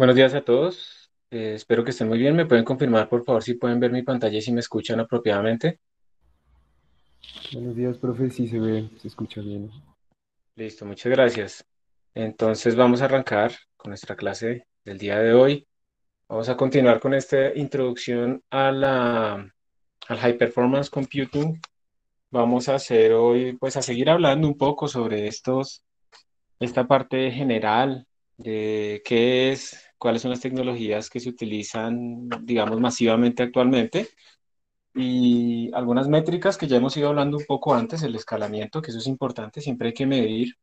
Buenos días a todos. Espero que estén muy bien. ¿Me pueden confirmar, por favor, si pueden ver mi pantalla y si me escuchan apropiadamente? Buenos días, profe. Sí se ve, se escucha bien. Listo, muchas gracias. Entonces vamos a arrancar con nuestra clase del día de hoy. Vamos a continuar con esta introducción al High Performance Computing. Vamos a hacer hoy, pues a seguir hablando un poco sobre esta parte general de qué es, cuáles son las tecnologías que se utilizan, digamos, masivamente actualmente. Y algunas métricas que ya hemos ido hablando un poco antes, el escalamiento, que eso es importante, siempre hay que medir.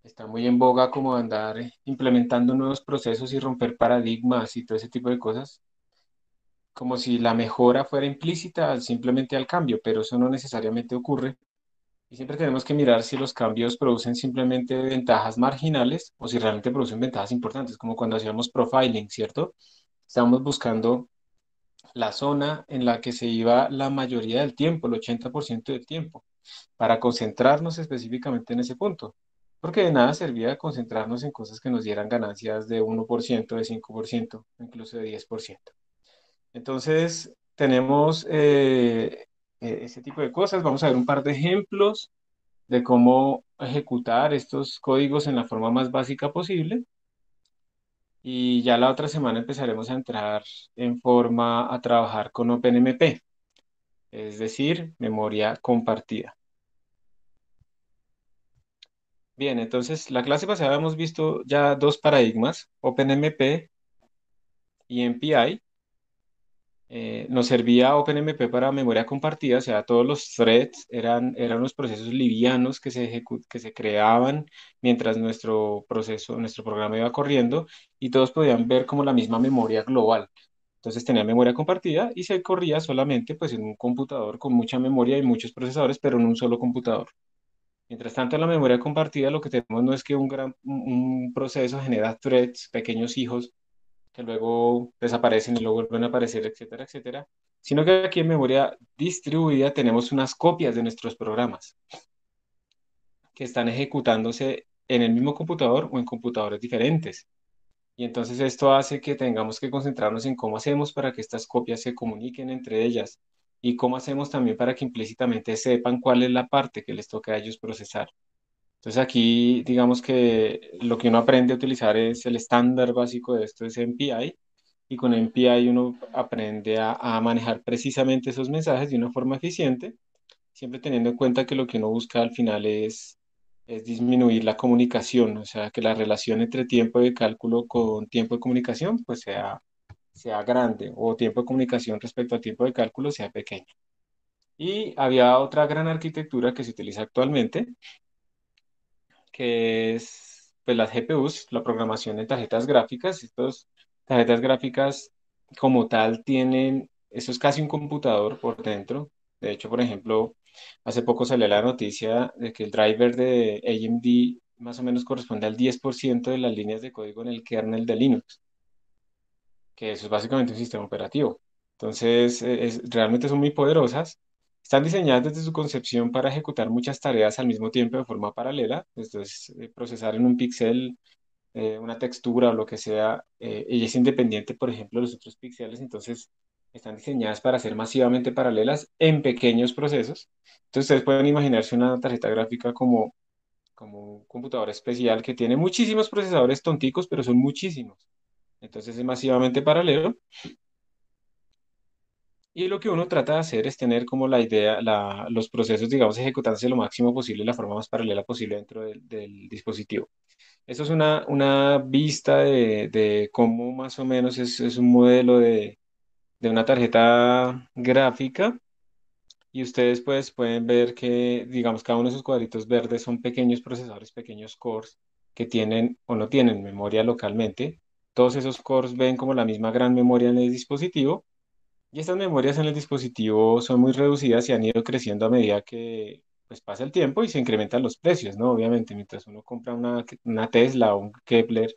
Está muy en boga como andar implementando nuevos procesos y romper paradigmas y todo ese tipo de cosas, como si la mejora fuera implícita simplemente al cambio, pero eso no necesariamente ocurre. Y siempre tenemos que mirar si los cambios producen simplemente ventajas marginales o si realmente producen ventajas importantes, como cuando hacíamos profiling, ¿cierto? Estábamos buscando la zona en la que se iba la mayoría del tiempo, el 80% del tiempo, para concentrarnos específicamente en ese punto. Porque de nada servía concentrarnos en cosas que nos dieran ganancias de 1%, de 5%, incluso de 10%. Entonces, tenemos ese tipo de cosas. Vamos a ver un par de ejemplos de cómo ejecutar estos códigos en la forma más básica posible. Y ya la otra semana empezaremos a entrar en forma a trabajar con OpenMP, es decir, memoria compartida. Bien, entonces la clase pasada hemos visto ya dos paradigmas, OpenMP y MPI. Nos servía OpenMP para memoria compartida, o sea, todos los threads eran unos procesos livianos que se creaban mientras nuestro programa iba corriendo y todos podían ver como la misma memoria global. Entonces tenía memoria compartida y se corría solamente pues en un computador con mucha memoria y muchos procesadores, pero en un solo computador. Mientras tanto, en la memoria compartida lo que tenemos no es que un proceso genera threads, pequeños hijos, que luego desaparecen y luego vuelven a aparecer, etcétera, etcétera, sino que aquí en memoria distribuida tenemos unas copias de nuestros programas que están ejecutándose en el mismo computador o en computadores diferentes. Y entonces esto hace que tengamos que concentrarnos en cómo hacemos para que estas copias se comuniquen entre ellas y cómo hacemos también para que implícitamente sepan cuál es la parte que les toca a ellos procesar. Entonces aquí digamos que lo que uno aprende a utilizar es el estándar básico de esto es MPI y con MPI uno aprende a manejar precisamente esos mensajes de una forma eficiente, siempre teniendo en cuenta que lo que uno busca al final es disminuir la comunicación, o sea, que la relación entre tiempo de cálculo con tiempo de comunicación pues sea grande o tiempo de comunicación respecto a tiempo de cálculo sea pequeño. Y había otra gran arquitectura que se utiliza actualmente que es pues, las GPUs, la programación de tarjetas gráficas. Estas tarjetas gráficas como tal tienen, eso es casi un computador por dentro. De hecho, por ejemplo, hace poco salió la noticia de que el driver de AMD más o menos corresponde al 10% de las líneas de código en el kernel de Linux, que eso es básicamente un sistema operativo. Entonces, realmente son muy poderosas. Están diseñadas desde su concepción para ejecutar muchas tareas al mismo tiempo de forma paralela. Esto es procesar en un píxel una textura o lo que sea. Ella es independiente, por ejemplo, de los otros píxeles. Entonces, están diseñadas para ser masivamente paralelas en pequeños procesos. Entonces, ustedes pueden imaginarse una tarjeta gráfica como un computador especial que tiene muchísimos procesadores tonticos, pero son muchísimos. Entonces es masivamente paralelo y lo que uno trata de hacer es tener como la idea, los procesos, digamos, ejecutándose lo máximo posible, la forma más paralela posible dentro del dispositivo. Eso es una vista de cómo más o menos es un modelo de una tarjeta gráfica y ustedes pues pueden ver que, digamos, cada uno de esos cuadritos verdes son pequeños procesadores, pequeños cores que tienen o no tienen memoria localmente. Todos esos cores ven como la misma gran memoria en el dispositivo y estas memorias en el dispositivo son muy reducidas y han ido creciendo a medida que pues, pasa el tiempo y se incrementan los precios, ¿no? Obviamente, mientras uno compra una Tesla o un Kepler,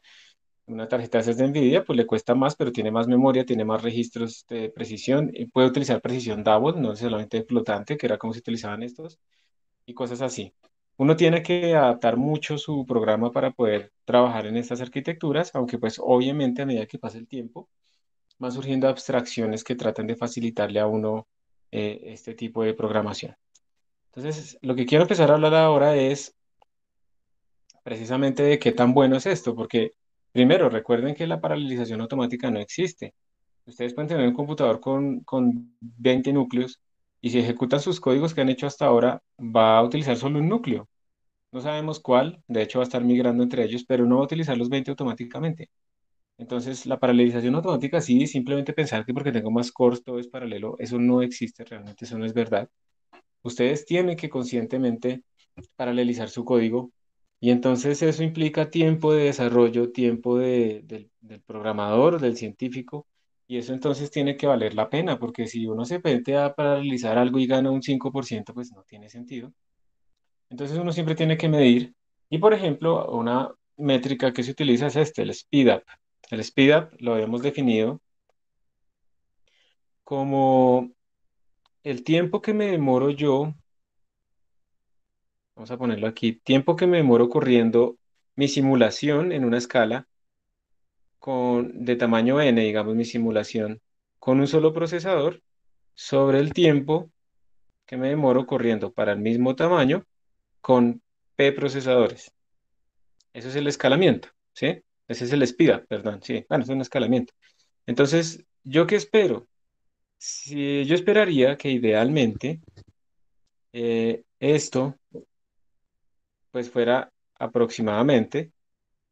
una tarjeta de esas de NVIDIA, pues le cuesta más, pero tiene más memoria, tiene más registros de precisión y puede utilizar precisión double, no solamente flotante, que era como se utilizaban estos, y cosas así. Uno tiene que adaptar mucho su programa para poder trabajar en estas arquitecturas, aunque pues obviamente a medida que pasa el tiempo, van surgiendo abstracciones que tratan de facilitarle a uno este tipo de programación. Entonces, lo que quiero empezar a hablar ahora es precisamente de qué tan bueno es esto, porque primero recuerden que la paralelización automática no existe. Ustedes pueden tener un computador con 20 núcleos y si ejecutan sus códigos que han hecho hasta ahora, va a utilizar solo un núcleo. No sabemos cuál, de hecho va a estar migrando entre ellos, pero no va a utilizar los 20 automáticamente. Entonces, la paralelización automática sí, simplemente pensar que porque tengo más cores todo es paralelo, eso no existe realmente, eso no es verdad. Ustedes tienen que conscientemente paralelizar su código y entonces eso implica tiempo de desarrollo, tiempo del programador, del científico, y eso entonces tiene que valer la pena, porque si uno se mete a paralelizar algo y gana un 5% pues no tiene sentido. Entonces uno siempre tiene que medir, y por ejemplo, una métrica que se utiliza es este, el speed up. El speed up lo hemos definido como el tiempo que me demoro yo, vamos a ponerlo aquí, tiempo que me demoro corriendo mi simulación en una escala de tamaño n, digamos mi simulación, con un solo procesador sobre el tiempo que me demoro corriendo para el mismo tamaño con p procesadores. Eso es el escalamiento, ¿sí? Ese es el speed up, perdón, sí, bueno, es un escalamiento. Entonces, ¿yo qué espero? Si yo esperaría que idealmente esto pues fuera aproximadamente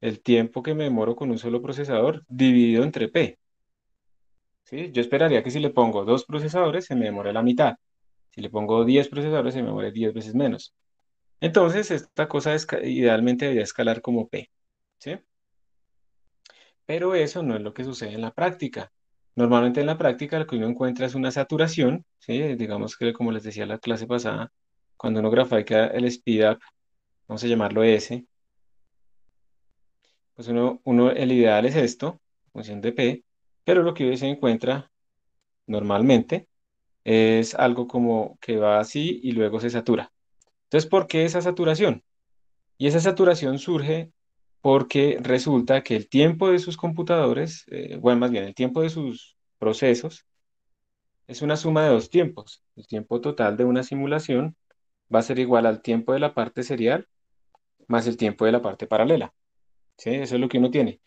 el tiempo que me demoro con un solo procesador dividido entre P. ¿Sí? Yo esperaría que si le pongo dos procesadores se me demore la mitad. Si le pongo 10 procesadores se me demore 10 veces menos. Entonces, esta cosa idealmente debería escalar como P. ¿Sí? Pero eso no es lo que sucede en la práctica. Normalmente en la práctica lo que uno encuentra es una saturación, ¿sí? Digamos que como les decía la clase pasada, cuando uno grafica el speed up, vamos a llamarlo S, pues el ideal es esto, función de P, pero lo que hoy se encuentra normalmente es algo como que va así y luego se satura. Entonces, ¿por qué esa saturación? Y esa saturación surge porque resulta que el tiempo de sus computadores, bueno, más bien el tiempo de sus procesos, es una suma de dos tiempos. El tiempo total de una simulación va a ser igual al tiempo de la parte serial más el tiempo de la parte paralela. ¿Sí? Eso es lo que uno tiene.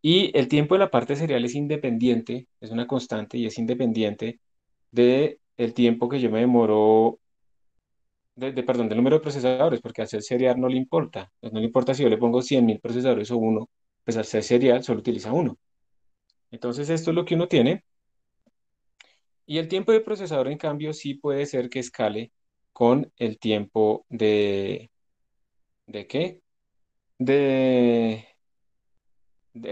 Y el tiempo de la parte serial es independiente, es una constante y es independiente de el tiempo que yo me demoro, perdón, del número de procesadores, porque al ser serial no le importa. Pues no le importa si yo le pongo 100.000 procesadores o uno, pues al ser serial solo utiliza uno. Entonces esto es lo que uno tiene. Y el tiempo de procesador, en cambio, sí puede ser que escale con el tiempo ¿de qué? De,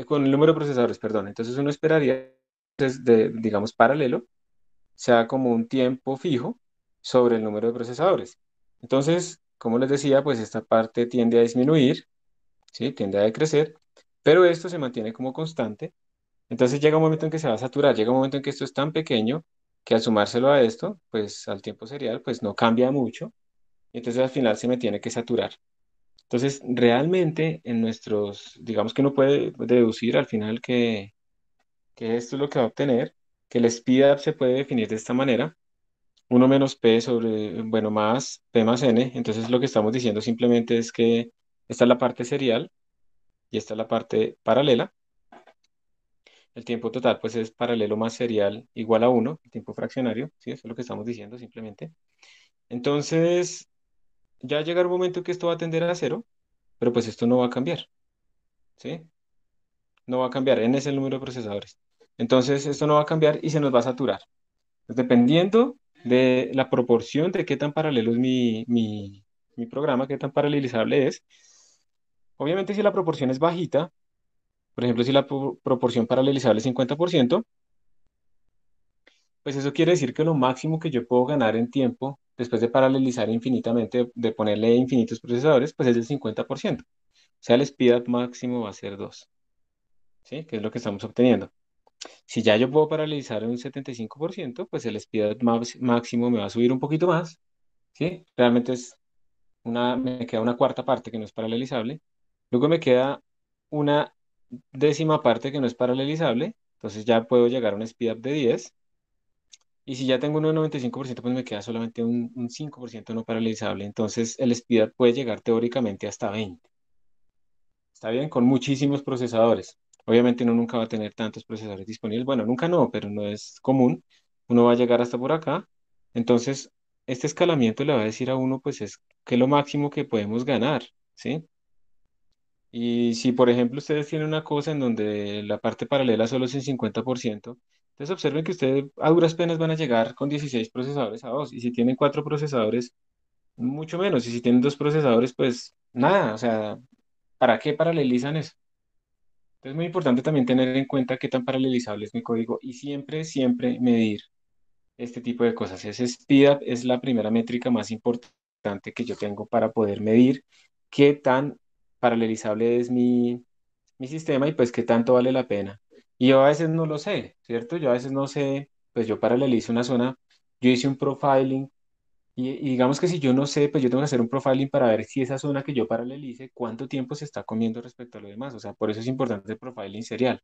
con el número de procesadores, perdón. Entonces uno esperaría, digamos, paralelo sea como un tiempo fijo sobre el número de procesadores. Entonces, como les decía, pues esta parte tiende a disminuir, ¿sí? Tiende a decrecer, pero esto se mantiene como constante. Entonces llega un momento en que se va a saturar, llega un momento en que esto es tan pequeño que al sumárselo a esto, pues al tiempo serial, pues no cambia mucho. Y entonces al final se me tiene que saturar. Entonces, realmente en nuestros, digamos que uno puede deducir al final que esto es lo que va a obtener, que el speed up se puede definir de esta manera uno menos P sobre, bueno, más P más N. Entonces lo que estamos diciendo simplemente es que esta es la parte serial y esta es la parte paralela. El tiempo total pues es paralelo más serial igual a uno el tiempo fraccionario, ¿sí? Eso es lo que estamos diciendo simplemente. Entonces ya llega un momento que esto va a tender a cero, pero pues esto no va a cambiar, ¿sí? No va a cambiar, N es el número de procesadores. Entonces esto no va a cambiar y se nos va a saturar. Pues, dependiendo de la proporción de qué tan paralelo es mi programa, qué tan paralelizable es. Obviamente, si la proporción es bajita, por ejemplo, si la proporción paralelizable es 50%, pues eso quiere decir que lo máximo que yo puedo ganar en tiempo, después de paralelizar infinitamente, de ponerle infinitos procesadores, pues es del 50%. O sea, el speed up máximo va a ser 2, ¿sí? Que es lo que estamos obteniendo. Si ya yo puedo paralelizar en un 75%, pues el speed up máximo me va a subir un poquito más, ¿sí? Realmente es me queda una cuarta parte que no es paralelizable, luego me queda una décima parte que no es paralelizable, entonces ya puedo llegar a un speedup de 10, y si ya tengo uno de 95%, pues me queda solamente un 5% no paralelizable, entonces el speedup puede llegar teóricamente hasta 20. Está bien, con muchísimos procesadores. Obviamente uno nunca va a tener tantos procesadores disponibles. Bueno, nunca no, pero no es común. Uno va a llegar hasta por acá. Entonces, este escalamiento le va a decir a uno, pues es que es lo máximo que podemos ganar, ¿sí? Y si, por ejemplo, ustedes tienen una cosa en donde la parte paralela solo es el 50%, entonces observen que ustedes a duras penas van a llegar con 16 procesadores a 2. Y si tienen 4 procesadores, mucho menos. Y si tienen 2 procesadores, pues nada. O sea, ¿para qué paralelizan eso? Entonces, es muy importante también tener en cuenta qué tan paralelizable es mi código y siempre, siempre medir este tipo de cosas. Ese speedup es la primera métrica más importante que yo tengo para poder medir qué tan paralelizable es mi sistema y pues qué tanto vale la pena. Y yo a veces no lo sé, ¿cierto? Yo a veces no sé, pues yo paralelizo una zona, yo hice un profiling y digamos que si yo no sé, pues yo tengo que hacer un profiling para ver si esa zona que yo paralelice, cuánto tiempo se está comiendo respecto a lo demás. O sea, por eso es importante el profiling serial.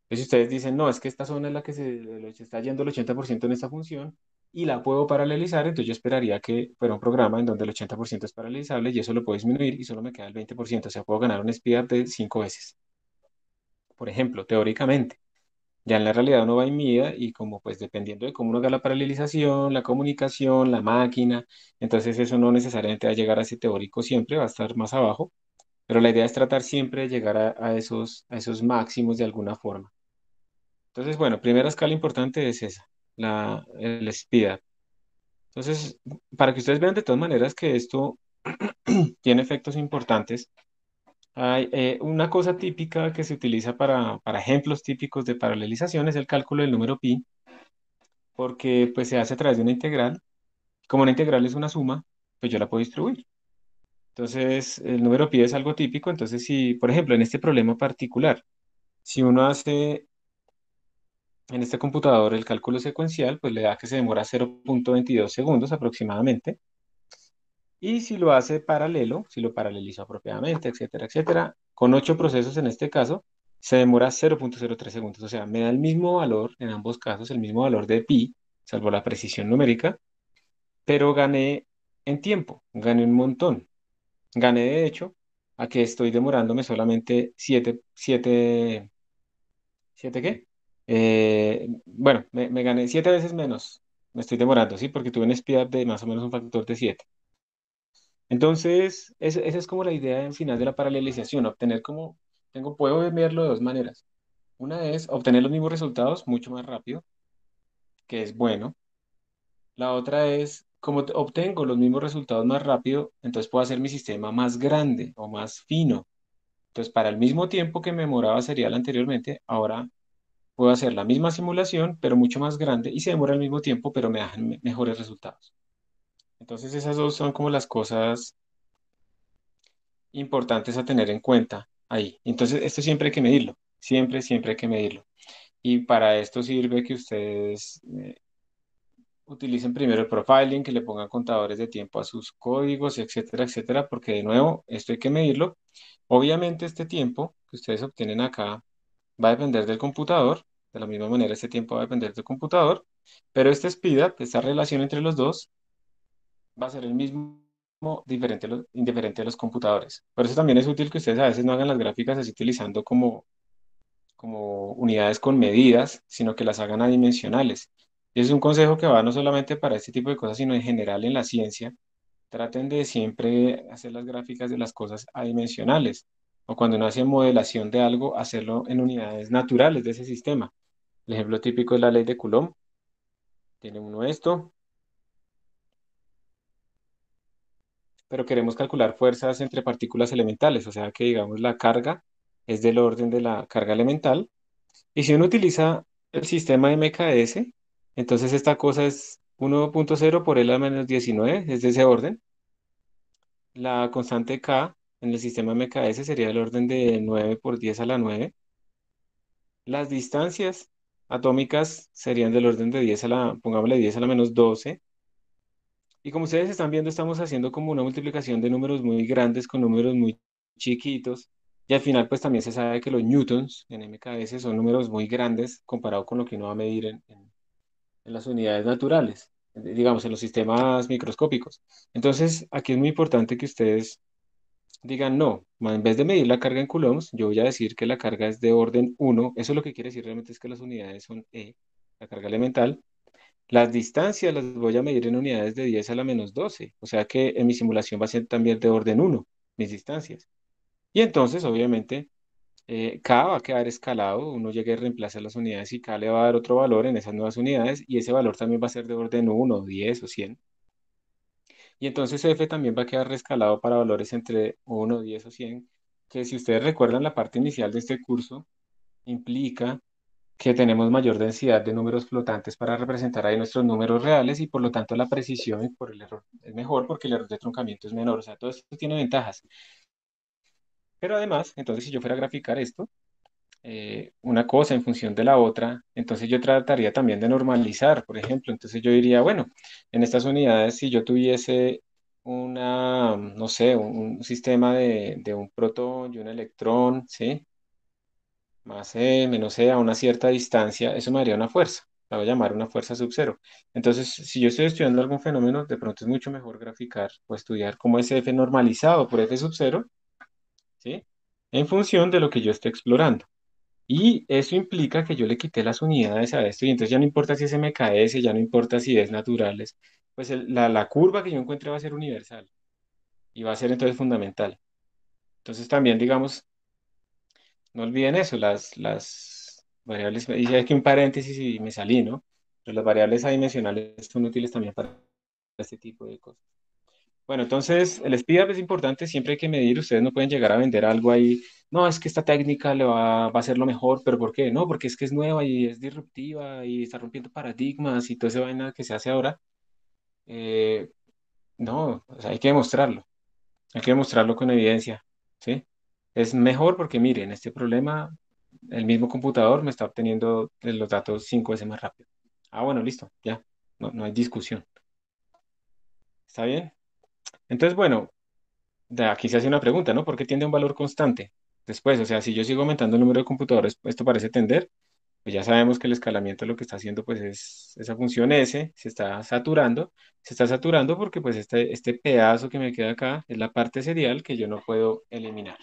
Entonces, si ustedes dicen, no, es que esta zona es la que se está yendo el 80% en esta función y la puedo paralelizar, entonces yo esperaría que fuera un programa en donde el 80% es paralelizable y eso lo puedo disminuir y solo me queda el 20%. O sea, puedo ganar un speedup de 5 veces, por ejemplo, teóricamente. Ya en la realidad uno va y mida y como pues dependiendo de cómo uno haga la paralelización, la comunicación, la máquina, entonces eso no necesariamente va a llegar a ese teórico siempre, va a estar más abajo, pero la idea es tratar siempre de llegar a esos máximos de alguna forma. Entonces, bueno, primera escala importante es esa, el speedup. Entonces, para que ustedes vean de todas maneras que esto tiene efectos importantes, hay una cosa típica que se utiliza para ejemplos típicos de paralelización es el cálculo del número pi, porque pues se hace a través de una integral. Como una integral es una suma, pues yo la puedo distribuir. Entonces, el número pi es algo típico. Entonces, si, por ejemplo, en este problema particular, si uno hace en este computador el cálculo secuencial, pues le da que se demora 0,22 segundos aproximadamente. Y si lo hace paralelo, si lo paraleliza apropiadamente, etcétera, etcétera, con 8 procesos en este caso, se demora 0,03 segundos. O sea, me da el mismo valor en ambos casos, el mismo valor de pi, salvo la precisión numérica, pero gané en tiempo, gané un montón. Gané de hecho a que estoy demorándome solamente 7 ¿qué? Bueno, me gané 7 veces menos. Me estoy demorando, ¿sí? Porque tuve un speed de más o menos un factor de 7. Entonces, esa es como la idea en final de la paralelización, obtener como, puedo verlo de dos maneras. Una es obtener los mismos resultados mucho más rápido, que es bueno. La otra es, como obtengo los mismos resultados más rápido, entonces puedo hacer mi sistema más grande o más fino. Entonces, para el mismo tiempo que me demoraba serial anteriormente, ahora puedo hacer la misma simulación, pero mucho más grande y se demora el mismo tiempo, pero me dan mejores resultados. Entonces, esas dos son como las cosas importantes a tener en cuenta ahí. Entonces, esto siempre hay que medirlo, siempre, siempre hay que medirlo. Y para esto sirve que ustedes utilicen primero el profiling, que le pongan contadores de tiempo a sus códigos, etcétera, etcétera, porque de nuevo, esto hay que medirlo. Obviamente, este tiempo que ustedes obtienen acá va a depender del computador. De la misma manera, este tiempo va a depender del computador, pero este speedup, esta relación entre los dos, va a ser el mismo, diferente, indiferente de los computadores. Por eso también es útil que ustedes a veces no hagan las gráficas así utilizando como unidades con medidas, sino que las hagan adimensionales. Y es un consejo que va no solamente para este tipo de cosas, sino en general en la ciencia. Traten de siempre hacer las gráficas de las cosas adimensionales. O cuando uno hace modelación de algo, hacerlo en unidades naturales de ese sistema. El ejemplo típico es la ley de Coulomb. Tiene uno esto, pero queremos calcular fuerzas entre partículas elementales, o sea que digamos la carga es del orden de la carga elemental. Y si uno utiliza el sistema MKS, entonces esta cosa es 1,0 por L a menos 19, es de ese orden. La constante K en el sistema MKS sería del orden de 9 por 10 a la 9. Las distancias atómicas serían del orden de 10 a la, pongámosle 10 a la menos 12. Y como ustedes están viendo, estamos haciendo como una multiplicación de números muy grandes con números muy chiquitos. Y al final, pues también se sabe que los newtons en MKS son números muy grandes comparado con lo que uno va a medir en las unidades naturales, digamos, en los sistemas microscópicos. Entonces, aquí es muy importante que ustedes digan, no, en vez de medir la carga en coulombs, yo voy a decir que la carga es de orden 1. Eso lo que quiere decir realmente es que las unidades son E, la carga elemental. Las distancias las voy a medir en unidades de 10 a la menos 12, o sea que en mi simulación va a ser también de orden 1, mis distancias. Y entonces, obviamente, K va a quedar escalado, uno llega y reemplaza las unidades y K le va a dar otro valor en esas nuevas unidades y ese valor también va a ser de orden 1, 10 o 100. Y entonces F también va a quedar rescalado para valores entre 1, 10 o 100, que si ustedes recuerdan la parte inicial de este curso, implica que tenemos mayor densidad de números flotantes para representar ahí nuestros números reales y por lo tanto la precisión y por el error es mejor porque el error de truncamiento es menor. O sea, todo esto tiene ventajas. Pero además, entonces si yo fuera a graficar esto, una cosa en función de la otra, entonces yo trataría también de normalizar, por ejemplo. Entonces yo diría, bueno, en estas unidades, si yo tuviese una, no sé, un sistema de un protón y un electrón, ¿sí? Más menos a una cierta distancia, eso me daría una fuerza. La voy a llamar una fuerza sub cero. Entonces, si yo estoy estudiando algún fenómeno, de pronto es mucho mejor graficar o estudiar como ese F normalizado por F sub cero, ¿sí? En función de lo que yo esté explorando. Y eso implica que yo le quité las unidades a esto y entonces ya no importa si es MKS, ya no importa si es naturales, pues la curva que yo encuentre va a ser universal y va a ser entonces fundamental. Entonces también, digamos, no olviden eso, las variables, hice aquí un paréntesis y me salí, ¿no? Pero las variables adimensionales son útiles también para este tipo de cosas. Bueno, entonces el speed up es importante, siempre hay que medir, ustedes no pueden llegar a vender algo ahí, no, es que esta técnica va a ser lo mejor, pero ¿por qué? No, porque es que es nueva y es disruptiva y está rompiendo paradigmas y toda esa vaina que se hace ahora. Eh, no, o sea, hay que demostrarlo con evidencia, ¿sí? Es mejor porque miren, este problema, el mismo computador me está obteniendo los datos 5 veces más rápido. Ah, bueno, listo, ya, no hay discusión. ¿Está bien? Entonces, bueno, de aquí se hace una pregunta, ¿no? ¿Por qué tiende a un valor constante? Después, o sea, si yo sigo aumentando el número de computadores, esto parece tender, pues ya sabemos que el escalamiento lo que está haciendo, pues es esa función S, se está saturando porque pues este pedazo que me queda acá es la parte serial que yo no puedo eliminar.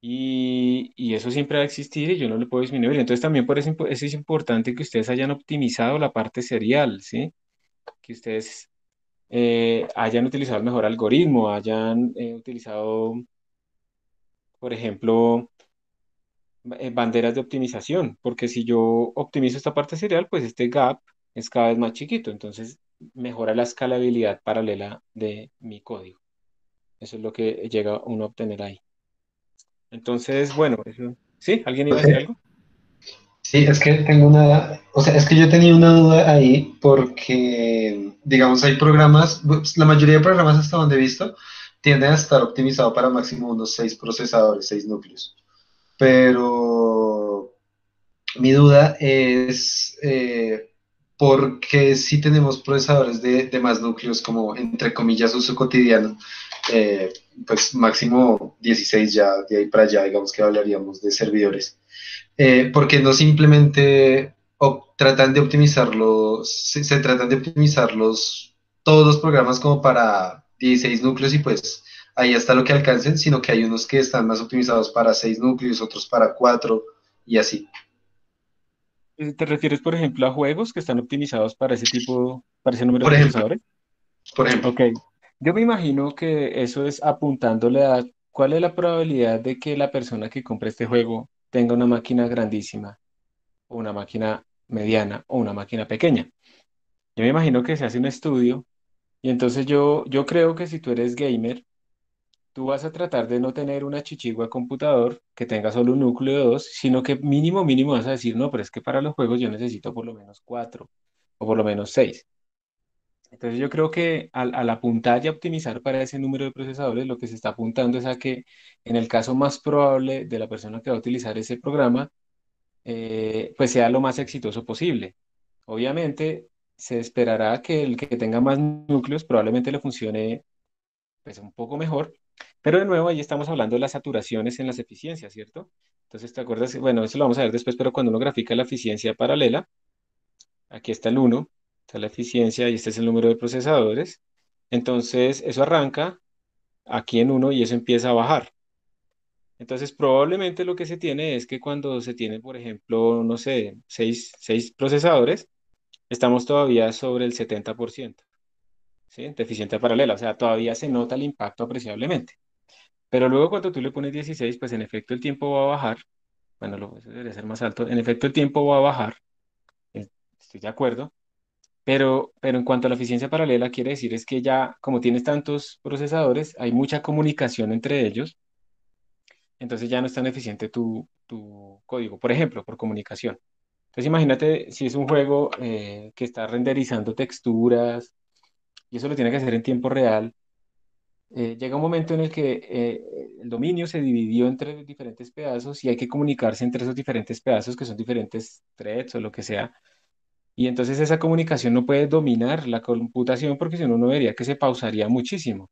Y eso siempre va a existir y yo no lo puedo disminuir. Entonces también por eso, eso es importante que ustedes hayan optimizado la parte serial, ¿sí? Que ustedes hayan utilizado el mejor algoritmo, hayan utilizado, por ejemplo, banderas de optimización, porque si yo optimizo esta parte serial, pues este gap es cada vez más chiquito, entonces mejora la escalabilidad paralela de mi código. Eso es lo que llega uno a obtener ahí. Entonces, bueno, eso. ¿Sí? ¿Alguien iba a decir Profe, algo? sí, es que tengo una, o sea, es que yo tenía una duda ahí porque, digamos, hay programas, pues, la mayoría de programas hasta donde he visto tienden a estar optimizados para máximo unos 6 procesadores, 6 núcleos. Pero mi duda es por qué si tenemos procesadores de más núcleos, como entre comillas uso cotidiano, eh, pues máximo 16 ya, de ahí para allá, digamos que hablaríamos de servidores. Porque no simplemente tratan de optimizarlos, se tratan de optimizarlos todos los programas como para 16 núcleos y pues ahí está lo que alcancen, sino que hay unos que están más optimizados para 6 núcleos, otros para 4 y así. ¿Te refieres, por ejemplo, a juegos que están optimizados para ese tipo, para ese número de Por ejemplo, procesadores? por ejemplo. Ok. Yo me imagino que eso es apuntándole a cuál es la probabilidad de que la persona que compre este juego tenga una máquina grandísima, o una máquina mediana, o una máquina pequeña. Yo me imagino que se hace un estudio y entonces yo creo que si tú eres gamer, tú vas a tratar de no tener una chichigua computador que tenga solo un núcleo de dos, sino que mínimo vas a decir, no, pero es que para los juegos yo necesito por lo menos cuatro o por lo menos seis. Entonces yo creo que al apuntar y a optimizar para ese número de procesadores, lo que se está apuntando es a que en el caso más probable de la persona que va a utilizar ese programa, pues sea lo más exitoso posible. Obviamente, se esperará que el que tenga más núcleos probablemente le funcione pues un poco mejor, pero de nuevo ahí estamos hablando de las saturaciones en las eficiencias, ¿cierto? Entonces, ¿te acuerdas? Bueno, eso lo vamos a ver después, pero cuando uno grafica la eficiencia paralela, aquí está el uno, está la eficiencia y este es el número de procesadores. Entonces, eso arranca aquí en uno y eso empieza a bajar. Entonces, probablemente lo que se tiene es que cuando se tiene, por ejemplo, no sé, seis procesadores, estamos todavía sobre el 70%, ¿sí? De eficiencia paralela, o sea, todavía se nota el impacto apreciablemente. Pero luego cuando tú le pones 16 pues en efecto el tiempo va a bajar. Bueno, eso debería ser más alto. En efecto el tiempo va a bajar, eh, estoy de acuerdo. Pero en cuanto a la eficiencia paralela, quiere decir es que ya, como tienes tantos procesadores, hay mucha comunicación entre ellos, entonces ya no es tan eficiente tu código, por ejemplo, por comunicación. Entonces imagínate si es un juego que está renderizando texturas y eso lo tiene que hacer en tiempo real. Llega un momento en el que el dominio se dividió entre diferentes pedazos y hay que comunicarse entre esos diferentes pedazos que son diferentes threads o lo que sea. Y entonces esa comunicación no puede dominar la computación porque si no, uno vería que se pausaría muchísimo.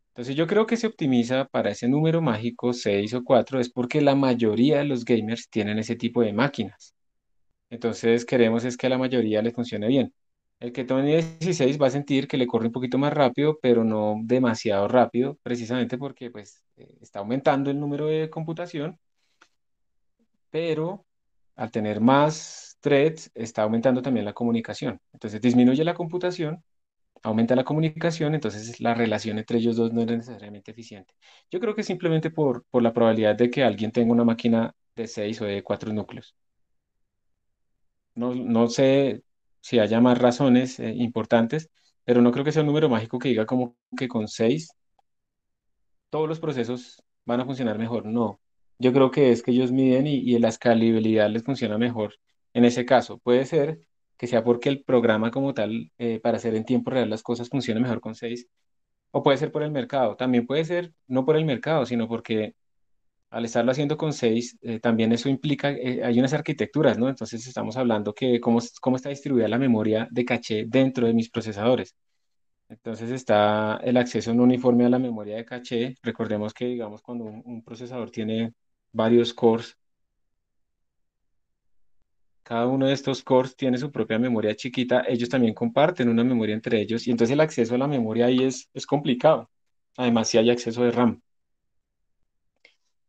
Entonces yo creo que se optimiza para ese número mágico 6 o 4 es porque la mayoría de los gamers tienen ese tipo de máquinas. Entonces queremos es que a la mayoría le funcione bien. El que tome 16 va a sentir que le corre un poquito más rápido, pero no demasiado rápido, precisamente porque pues, está aumentando el número de computación, pero al tener más threads está aumentando también la comunicación. Entonces disminuye la computación, aumenta la comunicación, entonces la relación entre ellos dos no es necesariamente eficiente. Yo creo que simplemente por la probabilidad de que alguien tenga una máquina de 6 o de 4 núcleos. No sé si haya más razones importantes, pero no creo que sea un número mágico que diga como que con 6 todos los procesos van a funcionar mejor. No, yo creo que es que ellos miden y la escalabilidad les funciona mejor en ese caso. Puede ser que sea porque el programa como tal, para hacer en tiempo real las cosas funcione mejor con 6, o puede ser por el mercado. También puede ser no por el mercado, sino porque al estarlo haciendo con 6, también eso implica, hay unas arquitecturas, ¿no? Entonces estamos hablando que cómo está distribuida la memoria de caché dentro de mis procesadores. Entonces está el acceso no uniforme a la memoria de caché. Recordemos que, digamos, cuando un procesador tiene varios cores, cada uno de estos cores tiene su propia memoria chiquita. Ellos también comparten una memoria entre ellos y entonces el acceso a la memoria ahí es complicado. Además, si hay acceso de RAM.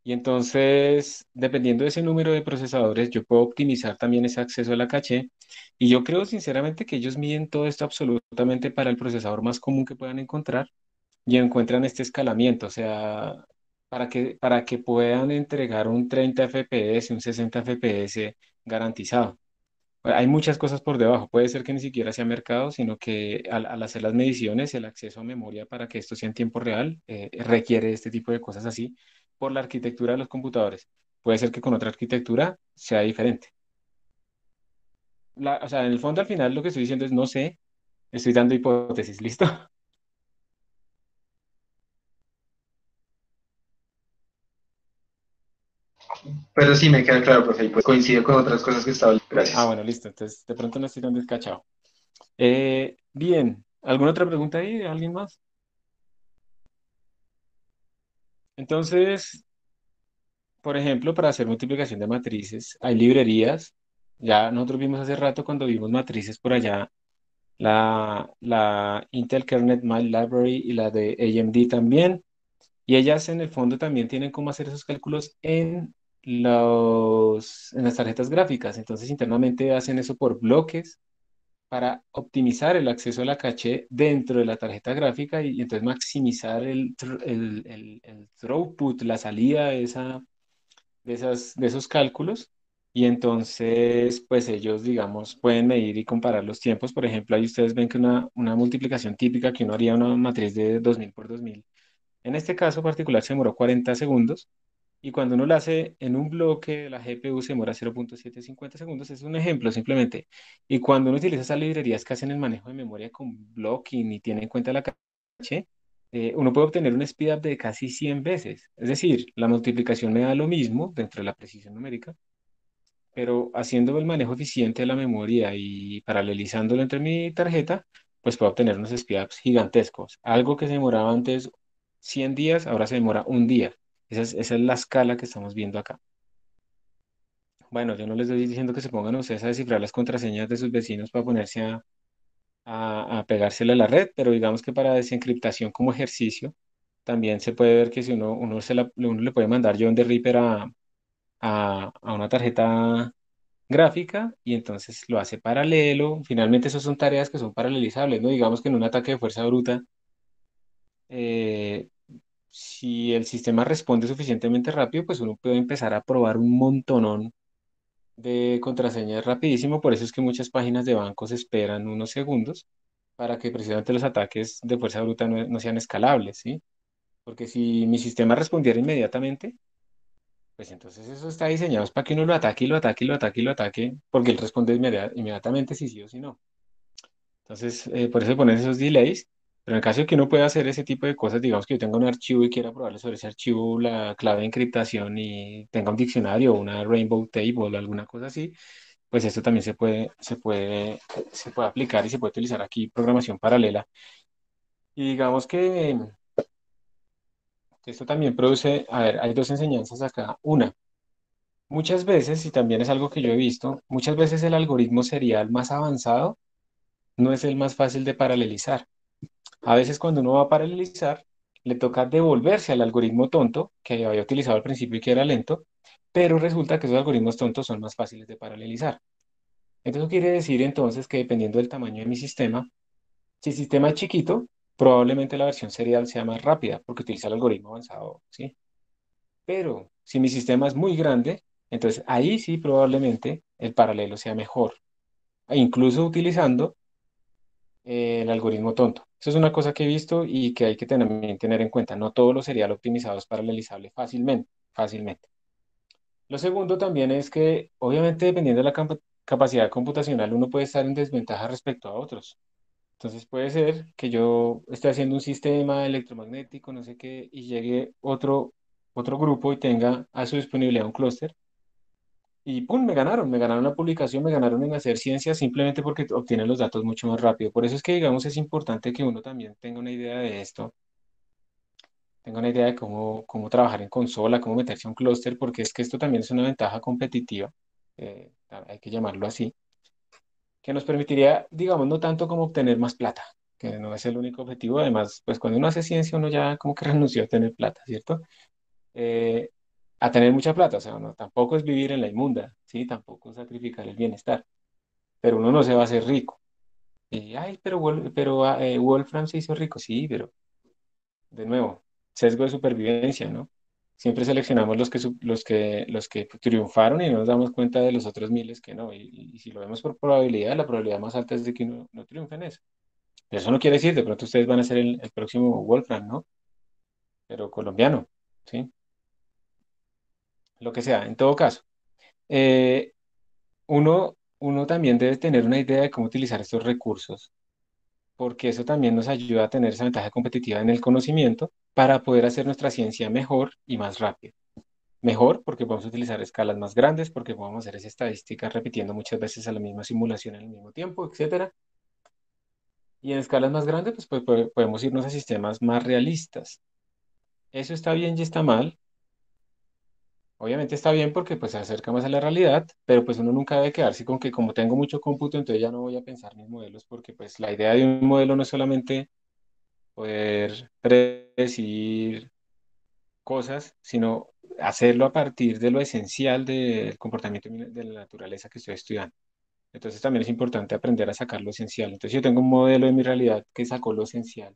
Y entonces, dependiendo de ese número de procesadores, yo puedo optimizar también ese acceso a la caché. Y yo creo sinceramente que ellos miden todo esto absolutamente para el procesador más común que puedan encontrar y encuentran este escalamiento, o sea, para que puedan entregar un 30 FPS, un 60 FPS garantizado. Hay muchas cosas por debajo. Puede ser que ni siquiera sea mercado, sino que al hacer las mediciones, el acceso a memoria para que esto sea en tiempo real requiere este tipo de cosas así por la arquitectura de los computadores. Puede ser que con otra arquitectura sea diferente. O sea, en el fondo, al final, lo que estoy diciendo es no sé, estoy dando hipótesis, ¿listo? Pero sí me queda claro, profe, y pues coincido con otras cosas que estaba. Ah, Gracias. bueno, listo. Entonces, de pronto no estoy tan descachado. Bien, ¿alguna otra pregunta ahí de alguien más? Entonces, por ejemplo, para hacer multiplicación de matrices, hay librerías. Ya nosotros vimos hace rato cuando vimos matrices por allá, la Intel Kernel Mile Library y la de AMD también. Y ellas en el fondo también tienen cómo hacer esos cálculos en las tarjetas gráficas. Entonces, internamente hacen eso por bloques para optimizar el acceso a la caché dentro de la tarjeta gráfica y entonces maximizar el throughput, la salida de esos cálculos. Y entonces, pues ellos, digamos, pueden medir y comparar los tiempos. Por ejemplo, ahí ustedes ven que una multiplicación típica que uno haría una matriz de 2000 por 2000. En este caso particular se demoró 40 segundos y cuando uno lo hace en un bloque, la GPU se demora 0.750 segundos. Es un ejemplo simplemente. Y cuando uno utiliza esas librerías que hacen el manejo de memoria con blocking y tiene en cuenta la caché, uno puede obtener un speedup de casi 100 veces. Es decir, la multiplicación me da lo mismo dentro de la precisión numérica, pero haciendo el manejo eficiente de la memoria y paralelizándolo entre mi tarjeta, pues puedo obtener unos speedups gigantescos. Algo que se demoraba antes 100 días, ahora se demora un día. Esa es la escala que estamos viendo acá. Bueno, yo no les estoy diciendo que se pongan ustedes a descifrar las contraseñas de sus vecinos para ponerse a pegársela a la red, pero digamos que para desencriptación como ejercicio, también se puede ver que si uno le puede mandar John the Ripper a una tarjeta gráfica y entonces lo hace paralelo. Finalmente, esas son tareas que son paralelizables, ¿no? Digamos que en un ataque de fuerza bruta, eh, si el sistema responde suficientemente rápido, pues uno puede empezar a probar un montonón de contraseñas rapidísimo. Por eso es que muchas páginas de bancos esperan unos segundos para que precisamente los ataques de fuerza bruta no sean escalables, ¿sí? Porque si mi sistema respondiera inmediatamente, pues entonces eso está diseñado es para que uno lo ataque y lo ataque y lo ataque y lo ataque, porque él responde inmediatamente si sí o si no. Entonces, por eso ponen esos delays. Pero en el caso de que uno pueda hacer ese tipo de cosas, digamos que yo tenga un archivo y quiera probarle sobre ese archivo la clave de encriptación y tenga un diccionario o una rainbow table o alguna cosa así, pues esto también se puede aplicar y se puede utilizar aquí programación paralela. Y digamos que esto también produce, a ver, hay dos enseñanzas acá. Una, muchas veces, y también es algo que yo he visto, muchas veces el algoritmo serial más avanzado no es el más fácil de paralelizar. A veces cuando uno va a paralelizar, le toca devolverse al algoritmo tonto que había utilizado al principio y que era lento, pero resulta que esos algoritmos tontos son más fáciles de paralelizar. Entonces, quiere decir entonces que dependiendo del tamaño de mi sistema, si el sistema es chiquito, probablemente la versión serial sea más rápida porque utiliza el algoritmo avanzado, ¿sí? Pero si mi sistema es muy grande, entonces ahí sí probablemente el paralelo sea mejor, e incluso utilizando el algoritmo tonto. Eso es una cosa que he visto y que hay que también tener en cuenta. No todo lo serial optimizado es paralelizable fácilmente. Lo segundo también es que, obviamente, dependiendo de la capacidad computacional, uno puede estar en desventaja respecto a otros. Entonces puede ser que yo esté haciendo un sistema electromagnético, no sé qué, y llegue otro grupo y tenga a su disponibilidad un clúster. Y ¡pum! Me ganaron la publicación, me ganaron en hacer ciencia simplemente porque obtienen los datos mucho más rápido. Por eso es que, digamos, es importante que uno también tenga una idea de esto, tenga una idea de cómo trabajar en consola, cómo meterse a un clúster, porque es que esto también es una ventaja competitiva, hay que llamarlo así, que nos permitiría, digamos, no tanto como obtener más plata, que no es el único objetivo. Además, pues cuando uno hace ciencia, uno ya como que renunció a tener plata, ¿cierto? Eh, a tener mucha plata, o sea, no, tampoco es vivir en la inmunda, ¿sí? Tampoco es sacrificar el bienestar, pero uno no se va a hacer rico. Y, ay, pero Wolfram se hizo rico, sí, pero de nuevo, sesgo de supervivencia, ¿no? Siempre seleccionamos los que triunfaron y no nos damos cuenta de los otros miles que no. Y si lo vemos por probabilidad, la probabilidad más alta es de que uno no triunfe en eso. Pero eso no quiere decir, de pronto ustedes van a ser el próximo Wolfram, ¿no? Pero colombiano, ¿sí? Lo que sea, en todo caso. eh, uno también debe tener una idea de cómo utilizar estos recursos, porque eso también nos ayuda a tener esa ventaja competitiva en el conocimiento para poder hacer nuestra ciencia mejor y más rápido. Mejor porque podemos utilizar escalas más grandes, porque podemos hacer esa estadística repitiendo muchas veces a la misma simulación al mismo tiempo, etcétera. Y en escalas más grandes, pues podemos irnos a sistemas más realistas. Eso está bien y está mal. Obviamente está bien porque pues se acerca más a la realidad, pero pues uno nunca debe quedarse con que como tengo mucho cómputo, entonces ya no voy a pensar mis modelos, porque pues la idea de un modelo no es solamente poder predecir cosas, sino hacerlo a partir de lo esencial del comportamiento de la naturaleza que estoy estudiando. Entonces también es importante aprender a sacar lo esencial. Entonces yo tengo un modelo de mi realidad que sacó lo esencial.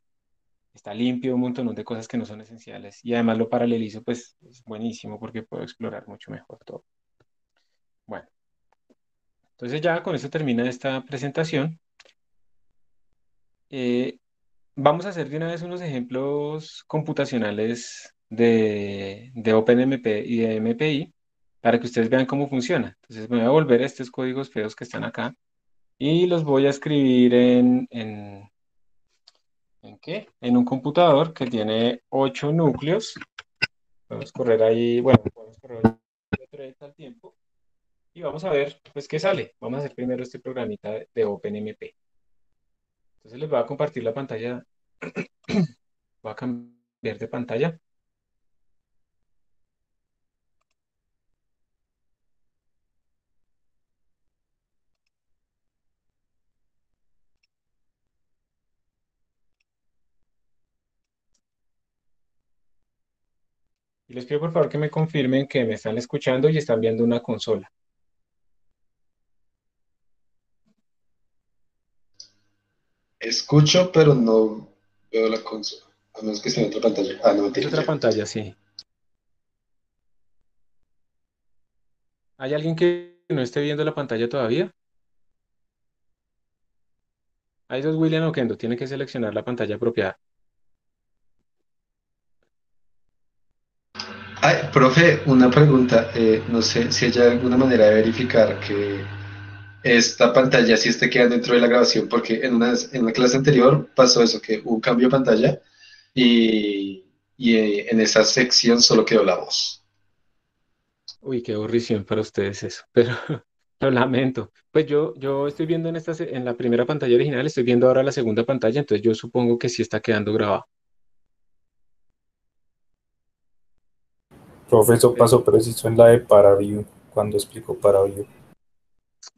Está limpio, un montón de cosas que no son esenciales. Y además lo paralelizo, pues es buenísimo porque puedo explorar mucho mejor todo. Bueno, entonces ya con eso termina esta presentación. Eh, Vamos a hacer de una vez unos ejemplos computacionales de OpenMP y de MPI para que ustedes vean cómo funciona. Entonces me voy a volver a estos códigos feos que están acá y los voy a escribir ¿en qué? En un computador que tiene 8 núcleos. Podemos correr ahí, bueno, podemos correr 8 threads al tiempo y vamos a ver pues qué sale. Vamos a hacer primero este programita de OpenMP. Entonces les voy a compartir la pantalla, voy a cambiar de pantalla. Y les pido por favor que me confirmen que me están escuchando y están viendo una consola. Escucho, pero no veo la consola. A menos que esté en otra pantalla. Ah, no, Es mentira, otra ya. pantalla, sí. ¿Hay alguien que no esté viendo la pantalla todavía? Ahí es William Oquendo, tiene que seleccionar la pantalla apropiada. Ay, profe, una pregunta. No sé si hay alguna manera de verificar que esta pantalla sí esté quedando dentro de la grabación, porque en una clase anterior pasó eso, que hubo un cambio de pantalla y en esa sección solo quedó la voz. Uy, qué aburrición para ustedes eso, pero lo lamento. Pues yo estoy viendo en la primera pantalla original, estoy viendo ahora la segunda pantalla, entonces yo supongo que sí está quedando grabado. Profe, eso Pero, pasó preciso en la de ParaView, cuando explicó ParaView.